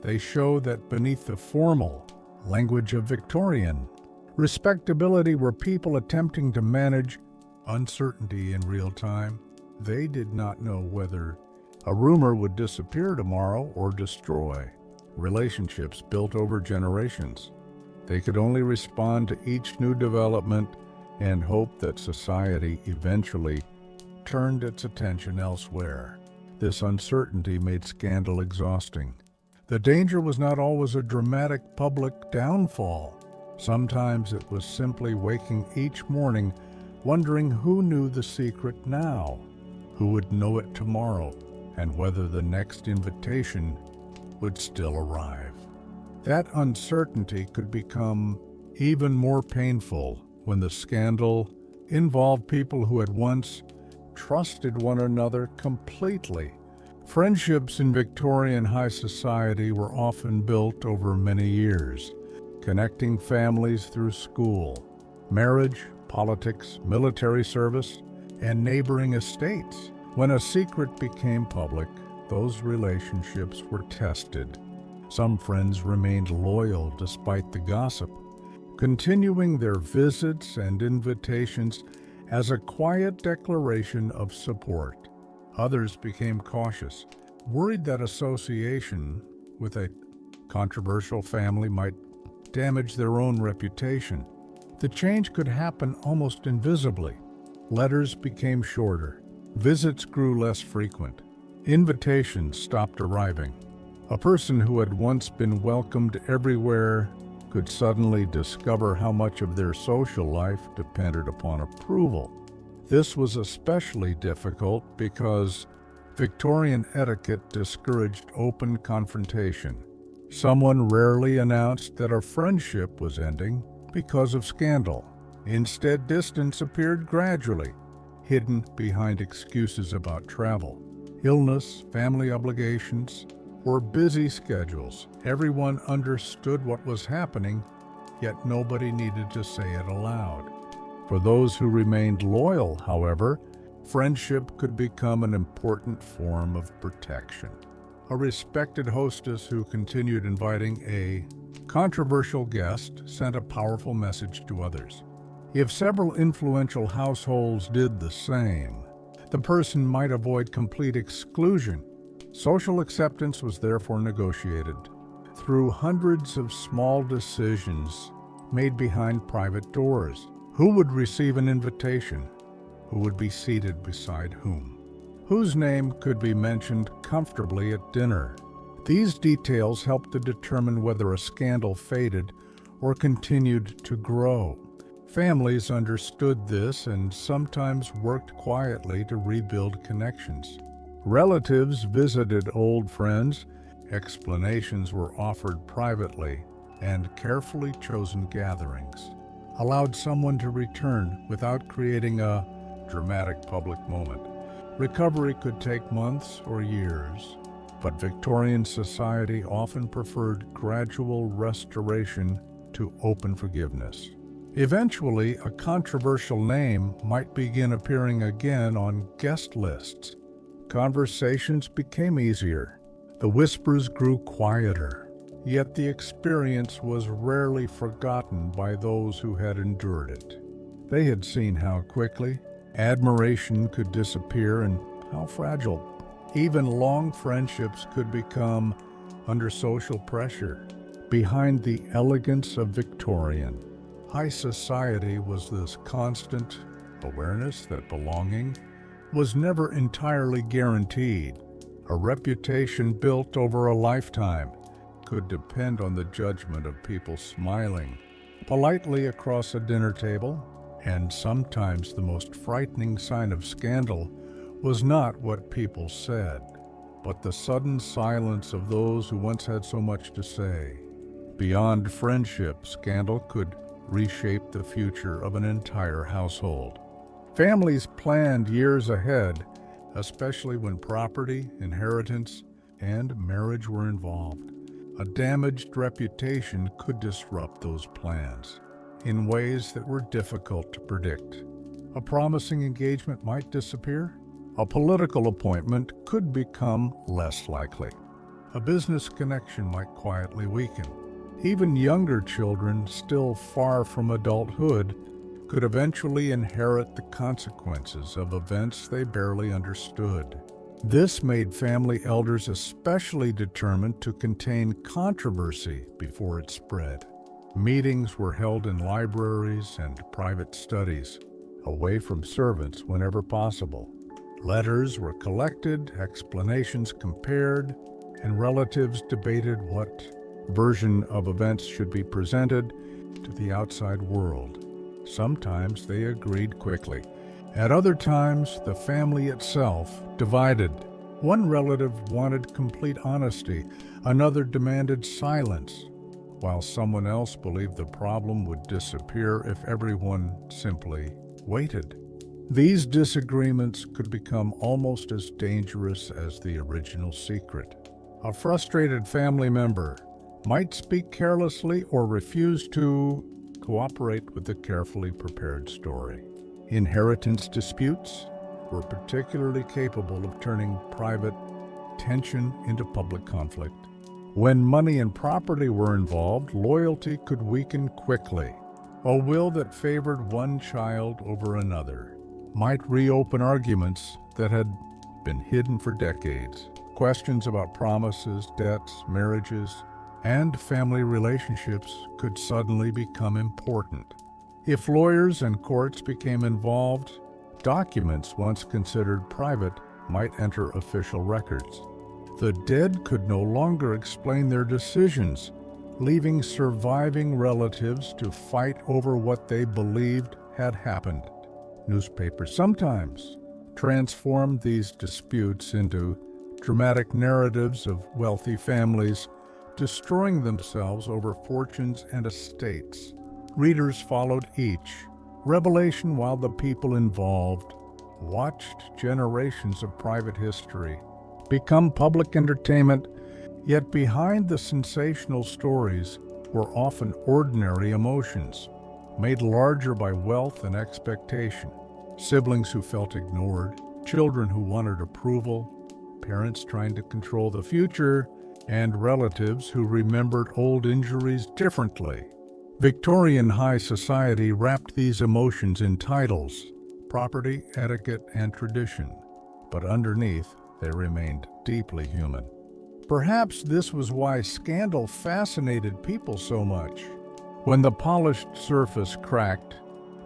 They show that beneath the formal language of Victorian respectability were people attempting to manage uncertainty in real time. They did not know whether a rumor would disappear tomorrow or destroy relationships built over generations. They could only respond to each new development and hope that society eventually turned its attention elsewhere. This uncertainty made scandal exhausting. The danger was not always a dramatic public downfall. Sometimes it was simply waking each morning wondering who knew the secret now, who would know it tomorrow, and whether the next invitation would still arrive. That uncertainty could become even more painful when the scandal involved people who had once trusted one another completely. Friendships in Victorian high society were often built over many years, connecting families through school, marriage, politics, military service, and neighboring estates. When a secret became public, those relationships were tested. Some friends remained loyal despite the gossip, continuing their visits and invitations as a quiet declaration of support. Others became cautious, worried that association with a controversial family might damage their own reputation. The change could happen almost invisibly. Letters became shorter. Visits grew less frequent. Invitations stopped arriving. A person who had once been welcomed everywhere could suddenly discover how much of their social life depended upon approval. This was especially difficult because Victorian etiquette discouraged open confrontation. Someone rarely announced that a friendship was ending because of scandal. Instead, distance appeared gradually, hidden behind excuses about travel, illness, family obligations, or busy schedules. Everyone understood what was happening, yet nobody needed to say it aloud. For those who remained loyal, however, friendship could become an important form of protection. A respected hostess who continued inviting a controversial guest sent a powerful message to others. If several influential households did the same, the person might avoid complete exclusion. Social acceptance was therefore negotiated through hundreds of small decisions made behind private doors. Who would receive an invitation? Who would be seated beside whom? Whose name could be mentioned comfortably at dinner? These details helped to determine whether a scandal faded or continued to grow. Families understood this and sometimes worked quietly to rebuild connections. Relatives visited old friends, explanations were offered privately, and carefully chosen gatherings allowed someone to return without creating a dramatic public moment. Recovery could take months or years, but Victorian society often preferred gradual restoration to open forgiveness. Eventually, a controversial name might begin appearing again on guest lists. Conversations became easier. The whispers grew quieter. Yet the experience was rarely forgotten by those who had endured it. They had seen how quickly admiration could disappear and how fragile even long friendships could become under social pressure. Behind the elegance of Victorian high society was this constant awareness that belonging was never entirely guaranteed. A reputation built over a lifetime could depend on the judgment of people smiling politely across a dinner table, and sometimes the most frightening sign of scandal was not what people said, but the sudden silence of those who once had so much to say. Beyond friendship, scandal could reshape the future of an entire household. Families planned years ahead, especially when property, inheritance, and marriage were involved. A damaged reputation could disrupt those plans in ways that were difficult to predict. A promising engagement might disappear. A political appointment could become less likely. A business connection might quietly weaken. Even younger children, still far from adulthood, could eventually inherit the consequences of events they barely understood. This made family elders especially determined to contain controversy before it spread. Meetings were held in libraries and private studies, away from servants whenever possible. Letters were collected, explanations compared, and relatives debated what version of events should be presented to the outside world. Sometimes they agreed quickly. At other times, the family itself divided. One relative wanted complete honesty, another demanded silence, while someone else believed the problem would disappear if everyone simply waited. These disagreements could become almost as dangerous as the original secret. A frustrated family member might speak carelessly or refuse to cooperate with the carefully prepared story. Inheritance disputes were particularly capable of turning private tension into public conflict. When money and property were involved, loyalty could weaken quickly. A will that favored one child over another might reopen arguments that had been hidden for decades. Questions about promises, debts, marriages, and family relationships could suddenly become important. If lawyers and courts became involved, documents once considered private might enter official records. The dead could no longer explain their decisions, leaving surviving relatives to fight over what they believed had happened. Newspapers sometimes transformed these disputes into dramatic narratives of wealthy families destroying themselves over fortunes and estates. Readers followed each revelation while the people involved watched generations of private history become public entertainment, yet behind the sensational stories were often ordinary emotions, made larger by wealth and expectation. Siblings who felt ignored, children who wanted approval, parents trying to control the future, and relatives who remembered old injuries differently. Victorian high society wrapped these emotions in titles, property, etiquette, and tradition, but underneath they remained deeply human. Perhaps this was why scandal fascinated people so much. When the polished surface cracked,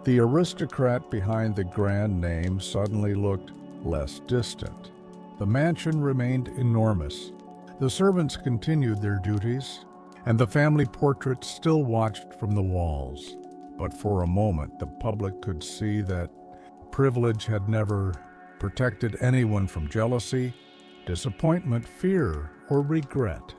the aristocrat behind the grand name suddenly looked less distant. The mansion remained enormous. The servants continued their duties, and the family portraits still watched from the walls. But for a moment, the public could see that privilege had never protected anyone from jealousy, disappointment, fear, or regret.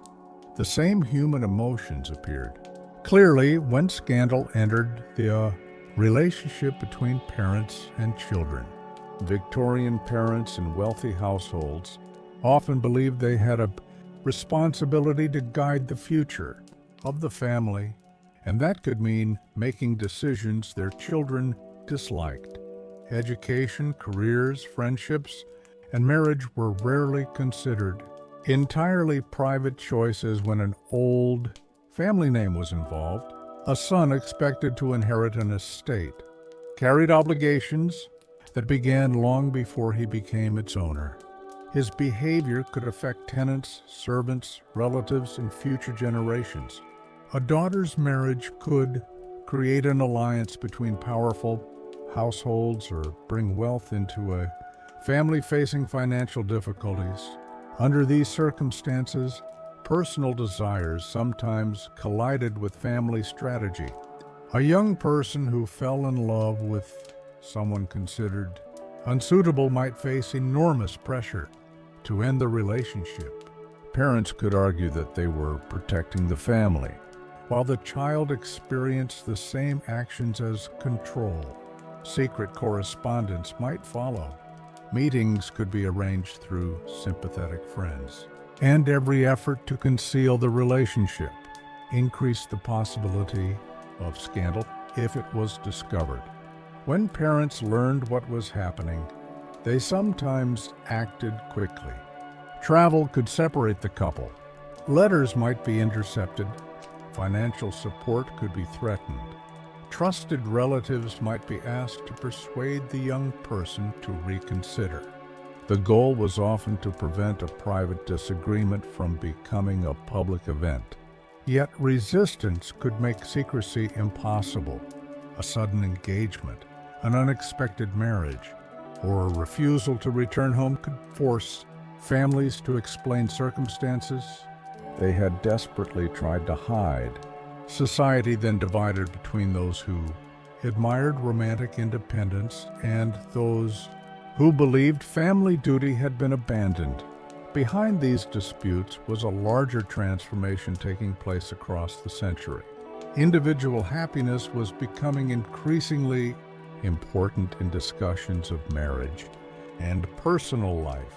The same human emotions appeared clearly when scandal entered the relationship between parents and children. Victorian parents in wealthy households often believed they had a responsibility to guide the future of the family, and that could mean making decisions their children disliked. Education, careers, friendships, and marriage were rarely considered entirely private choices. When an old family name was involved, a son expected to inherit an estate carried obligations that began long before he became its owner. His behavior could affect tenants, servants, relatives, and future generations. A daughter's marriage could create an alliance between powerful households or bring wealth into a family facing financial difficulties. Under these circumstances, personal desires sometimes collided with family strategy. A young person who fell in love with someone considered unsuitable might face enormous pressure to end the relationship. Parents could argue that they were protecting the family, while the child experienced the same actions as control. Secret correspondence might follow. Meetings could be arranged through sympathetic friends, and every effort to conceal the relationship increased the possibility of scandal if it was discovered. When parents learned what was happening, they sometimes acted quickly. Travel could separate the couple. Letters might be intercepted. Financial support could be threatened. Trusted relatives might be asked to persuade the young person to reconsider. The goal was often to prevent a private disagreement from becoming a public event. Yet resistance could make secrecy impossible. A sudden engagement, an unexpected marriage, or a refusal to return home could force families to explain circumstances they had desperately tried to hide. Society then divided between those who admired romantic independence and those who believed family duty had been abandoned. Behind these disputes was a larger transformation taking place across the century. Individual happiness was becoming increasingly important in discussions of marriage and personal life,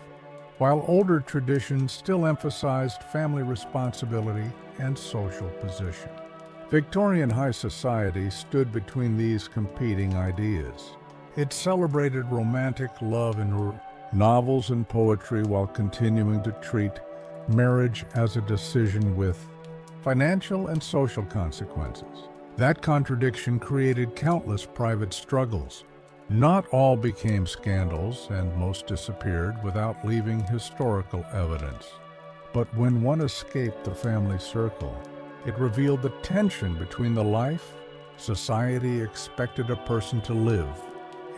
while older traditions still emphasized family responsibility and social position. Victorian high society stood between these competing ideas. It celebrated romantic love in novels and poetry while continuing to treat marriage as a decision with financial and social consequences. That contradiction created countless private struggles. Not all became scandals, and most disappeared without leaving historical evidence. But when one escaped the family circle, it revealed the tension between the life society expected a person to live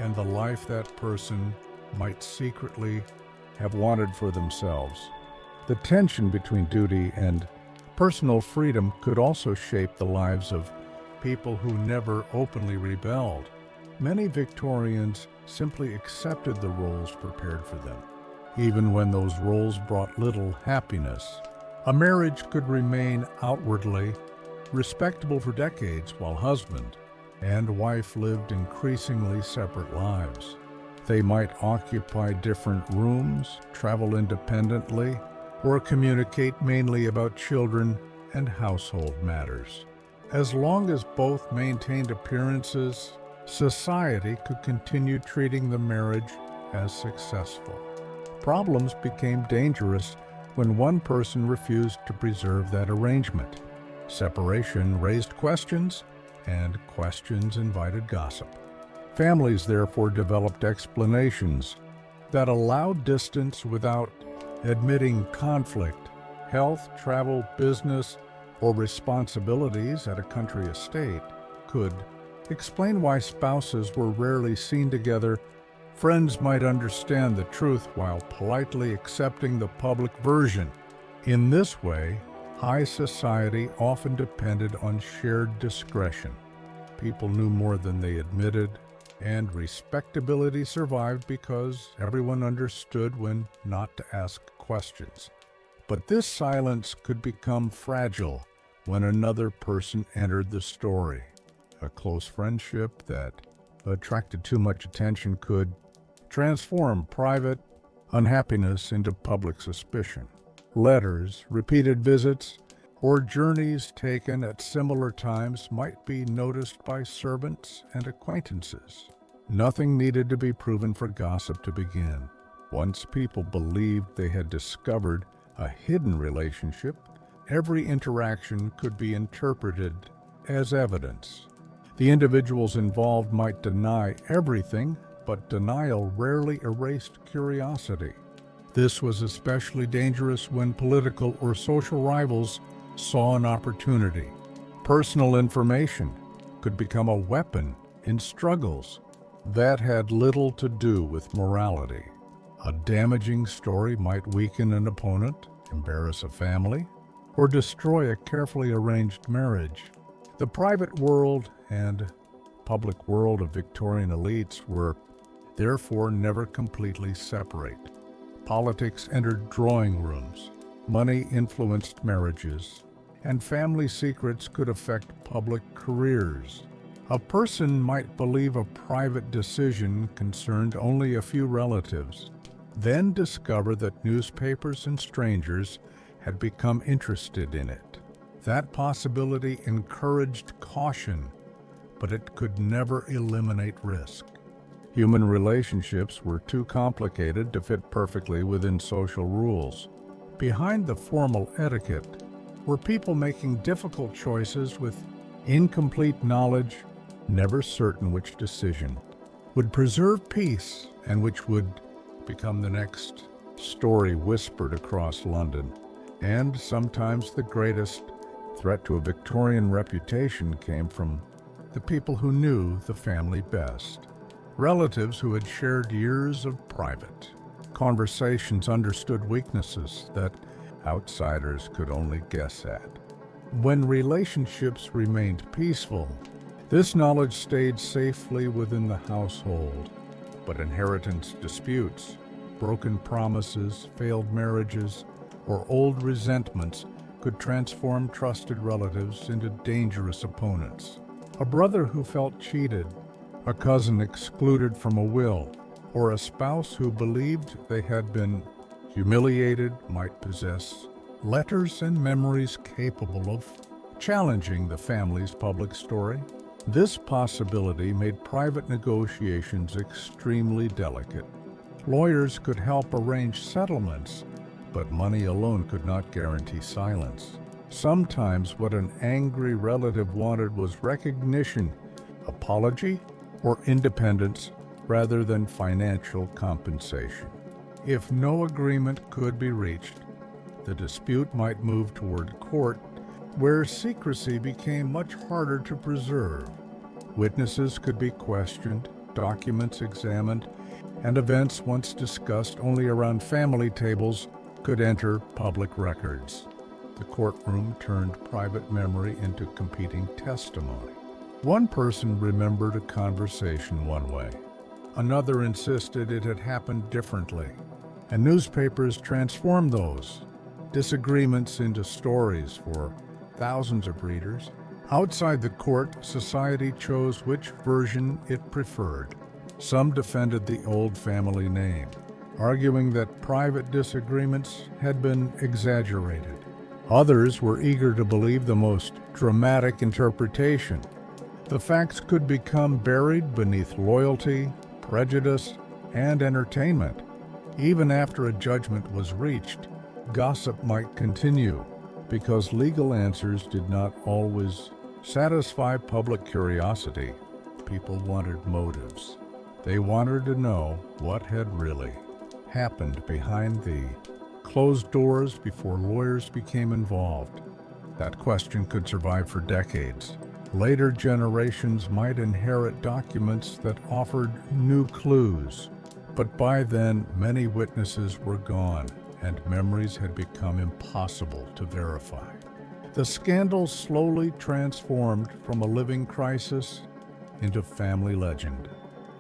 and the life that person might secretly have wanted for themselves. The tension between duty and personal freedom could also shape the lives of people who never openly rebelled. Many Victorians simply accepted the roles prepared for them, even when those roles brought little happiness. A marriage could remain outwardly respectable for decades while husband and wife lived increasingly separate lives. They might occupy different rooms, travel independently, or communicate mainly about children and household matters. As long as both maintained appearances, society could continue treating the marriage as successful. Problems became dangerous when one person refused to preserve that arrangement. Separation raised questions, and questions invited gossip. Families therefore developed explanations that allowed distance without admitting conflict. Health, travel, business, or responsibilities at a country estate could explain why spouses were rarely seen together. Friends might understand the truth while politely accepting the public version. In this way, high society often depended on shared discretion. People knew more than they admitted, and respectability survived because everyone understood when not to ask questions. But this silence could become fragile when another person entered the story. A close friendship that attracted too much attention could transform private unhappiness into public suspicion. Letters, repeated visits, or journeys taken at similar times might be noticed by servants and acquaintances. Nothing needed to be proven for gossip to begin. Once people believed they had discovered a hidden relationship, every interaction could be interpreted as evidence. The individuals involved might deny everything, but denial rarely erased curiosity. This was especially dangerous when political or social rivals saw an opportunity. Personal information could become a weapon in struggles that had little to do with morality. A damaging story might weaken an opponent, embarrass a family, or destroy a carefully arranged marriage. The private world and public world of Victorian elites were therefore never completely separate. Politics entered drawing rooms, money influenced marriages, and family secrets could affect public careers. A person might believe a private decision concerned only a few relatives, then discover that newspapers and strangers had become interested in it. That possibility encouraged caution, but it could never eliminate risk. Human relationships were too complicated to fit perfectly within social rules. Behind the formal etiquette were people making difficult choices with incomplete knowledge, never certain which decision would preserve peace and which would become the next story whispered across London. And sometimes the greatest threat to a Victorian reputation came from the people who knew the family best. Relatives who had shared years of private conversations understood weaknesses that outsiders could only guess at. When relationships remained peaceful, this knowledge stayed safely within the household. But inheritance disputes, broken promises, failed marriages, or old resentments could transform trusted relatives into dangerous opponents. A brother who felt cheated, a cousin excluded from a will, or a spouse who believed they had been humiliated might possess letters and memories capable of challenging the family's public story. This possibility made private negotiations extremely delicate. Lawyers could help arrange settlements, but money alone could not guarantee silence. Sometimes what an angry relative wanted was recognition, apology, or independence rather than financial compensation. If no agreement could be reached, the dispute might move toward court, where secrecy became much harder to preserve. Witnesses could be questioned, documents examined, and events once discussed only around family tables could enter public records. The courtroom turned private memory into competing testimony. One person remembered a conversation one way. Another insisted it had happened differently, and newspapers transformed those disagreements into stories for thousands of readers. Outside the court, society chose which version it preferred. Some defended the old family name, arguing that private disagreements had been exaggerated. Others were eager to believe the most dramatic interpretation. The facts could become buried beneath loyalty, prejudice, and entertainment. Even after a judgment was reached, gossip might continue, because legal answers did not always satisfy public curiosity. People wanted motives. They wanted to know what had really happened behind the closed doors before lawyers became involved. That question could survive for decades. Later generations might inherit documents that offered new clues, but by then many witnesses were gone and memories had become impossible to verify. The scandal slowly transformed from a living crisis into family legend.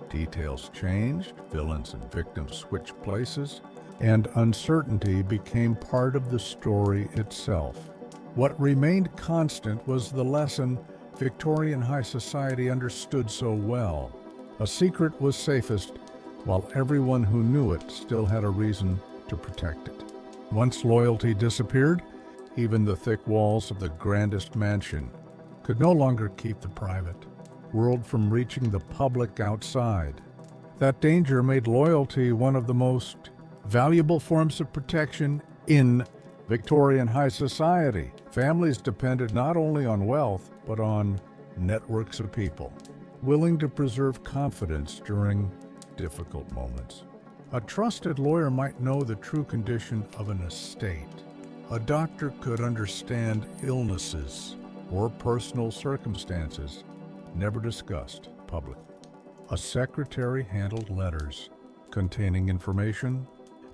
Details changed, villains and victims switched places, and uncertainty became part of the story itself. What remained constant was the lesson Victorian high society understood so well. A secret was safest, while everyone who knew it still had a reason to protect it. Once loyalty disappeared, even the thick walls of the grandest mansion could no longer keep the private world from reaching the public outside. That danger made loyalty one of the most valuable forms of protection in Victorian high society. Families depended not only on wealth, but on networks of people willing to preserve confidence during difficult moments. A trusted lawyer might know the true condition of an estate. A doctor could understand illnesses or personal circumstances never discussed publicly. A secretary handled letters containing information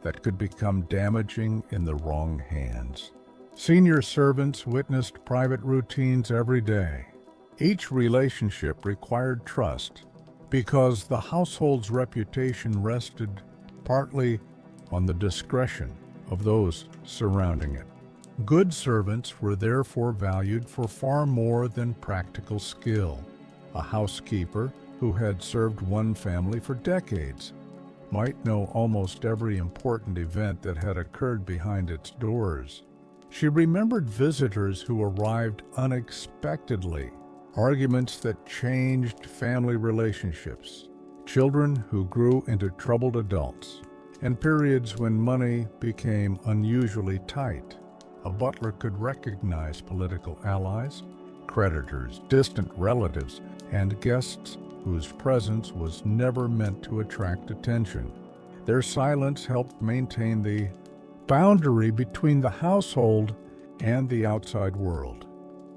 that could become damaging in the wrong hands. Senior servants witnessed private routines every day. Each relationship required trust because the household's reputation rested partly on the discretion of those surrounding it. Good servants were therefore valued for far more than practical skill. A housekeeper who had served one family for decades might know almost every important event that had occurred behind its doors. She remembered visitors who arrived unexpectedly, arguments that changed family relationships, children who grew into troubled adults, and periods when money became unusually tight. A butler could recognize political allies, creditors, distant relatives, and guests whose presence was never meant to attract attention. Their silence helped maintain the boundary between the household and the outside world.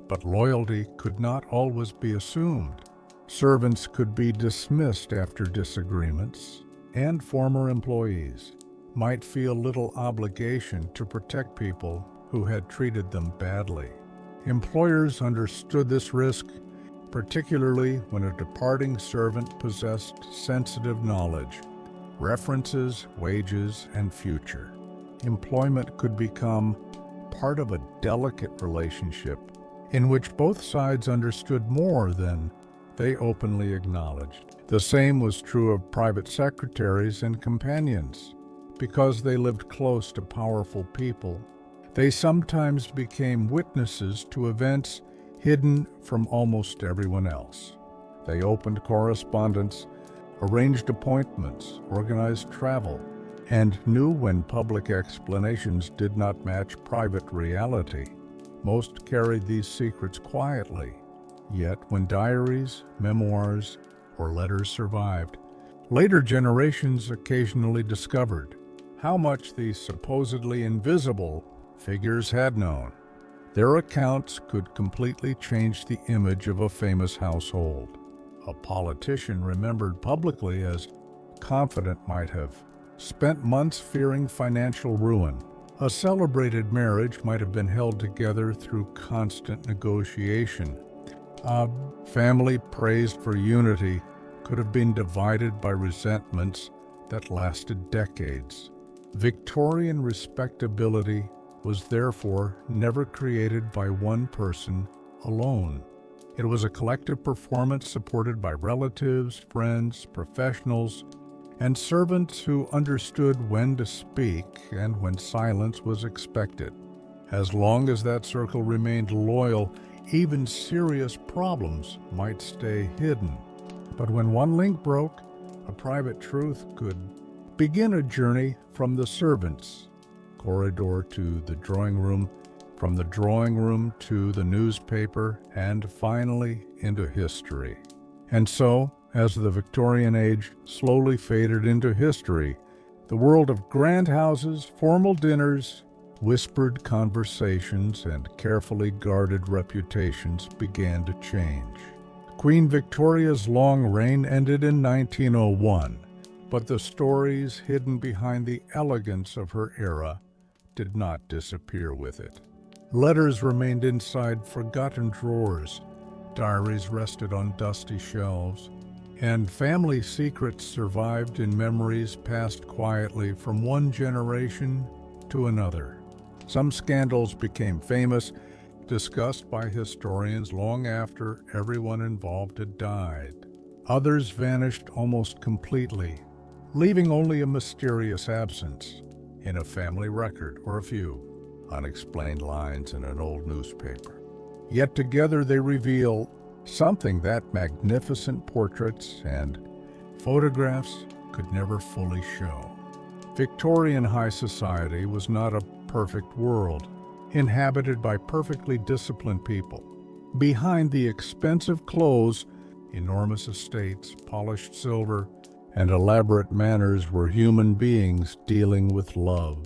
But loyalty could not always be assumed. Servants could be dismissed after disagreements, and former employees might feel little obligation to protect people who had treated them badly. Employers understood this risk, particularly when a departing servant possessed sensitive knowledge, references, wages, and future. Employment could become part of a delicate relationship in which both sides understood more than they openly acknowledged. The same was true of private secretaries and companions. Because they lived close to powerful people, they sometimes became witnesses to events hidden from almost everyone else. They opened correspondence, arranged appointments, organized travel, and knew when public explanations did not match private reality. Most carried these secrets quietly, yet when diaries, memoirs, or letters survived, later generations occasionally discovered how much these supposedly invisible figures had known. Their accounts could completely change the image of a famous household. A politician remembered publicly as confident might have spent months fearing financial ruin. A celebrated marriage might have been held together through constant negotiation. A family praised for unity could have been divided by resentments that lasted decades. Victorian respectability was therefore never created by one person alone. It was a collective performance supported by relatives, friends, professionals, and servants who understood when to speak and when silence was expected. As long as that circle remained loyal, even serious problems might stay hidden. But when one link broke, a private truth could begin a journey from the servants corridor to the drawing room, from the drawing room to the newspaper, and finally into history. And so, as the Victorian age slowly faded into history, the world of grand houses, formal dinners, whispered conversations, and carefully guarded reputations began to change. Queen Victoria's long reign ended in 1901, but the stories hidden behind the elegance of her era did not disappear with it. Letters remained inside forgotten drawers, diaries rested on dusty shelves, and family secrets survived in memories passed quietly from one generation to another. Some scandals became famous, discussed by historians long after everyone involved had died. Others vanished almost completely, leaving only a mysterious absence in a family record or a few unexplained lines in an old newspaper. Yet together they reveal something that magnificent portraits and photographs could never fully show. Victorian high society was not a perfect world, inhabited by perfectly disciplined people. Behind the expensive clothes, enormous estates, polished silver, and elaborate manners were human beings dealing with love,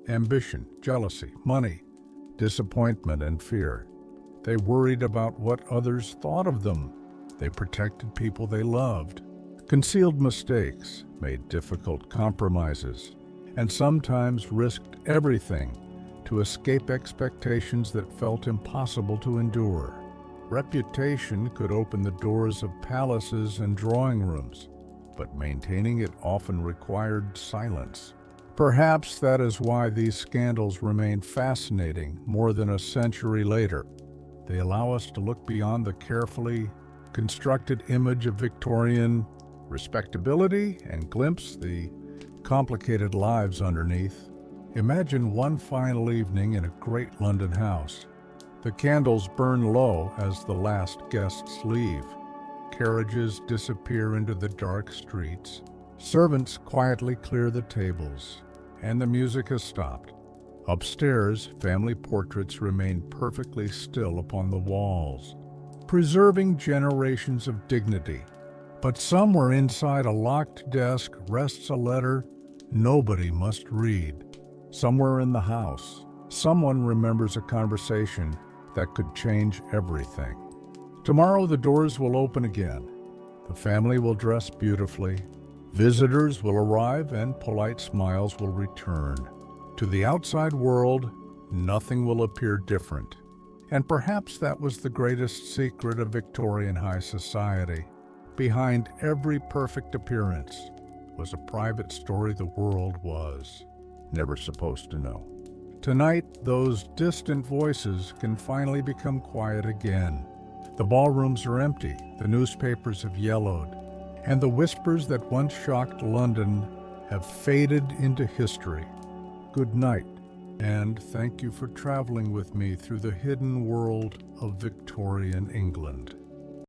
ambition, jealousy, money, disappointment, and fear. They worried about what others thought of them. They protected people they loved, concealed mistakes, made difficult compromises, and sometimes risked everything to escape expectations that felt impossible to endure. Reputation could open the doors of palaces and drawing rooms, but maintaining it often required silence. Perhaps that is why these scandals remain fascinating more than a century later. They allow us to look beyond the carefully constructed image of Victorian respectability and glimpse the complicated lives underneath. Imagine one final evening in a great London house. The candles burn low as the last guests leave. Carriages disappear into the dark streets. Servants quietly clear the tables, and the music has stopped. Upstairs, family portraits remain perfectly still upon the walls, preserving generations of dignity. But somewhere inside a locked desk rests a letter nobody must read. Somewhere in the house, someone remembers a conversation that could change everything. Tomorrow the doors will open again. The family will dress beautifully. Visitors will arrive and polite smiles will return. To the outside world, nothing will appear different. And perhaps that was the greatest secret of Victorian high society. Behind every perfect appearance was a private story the world was never supposed to know. Tonight, those distant voices can finally become quiet again. The ballrooms are empty, the newspapers have yellowed, and the whispers that once shocked London have faded into history. Good night, and thank you for traveling with me through the hidden world of Victorian England.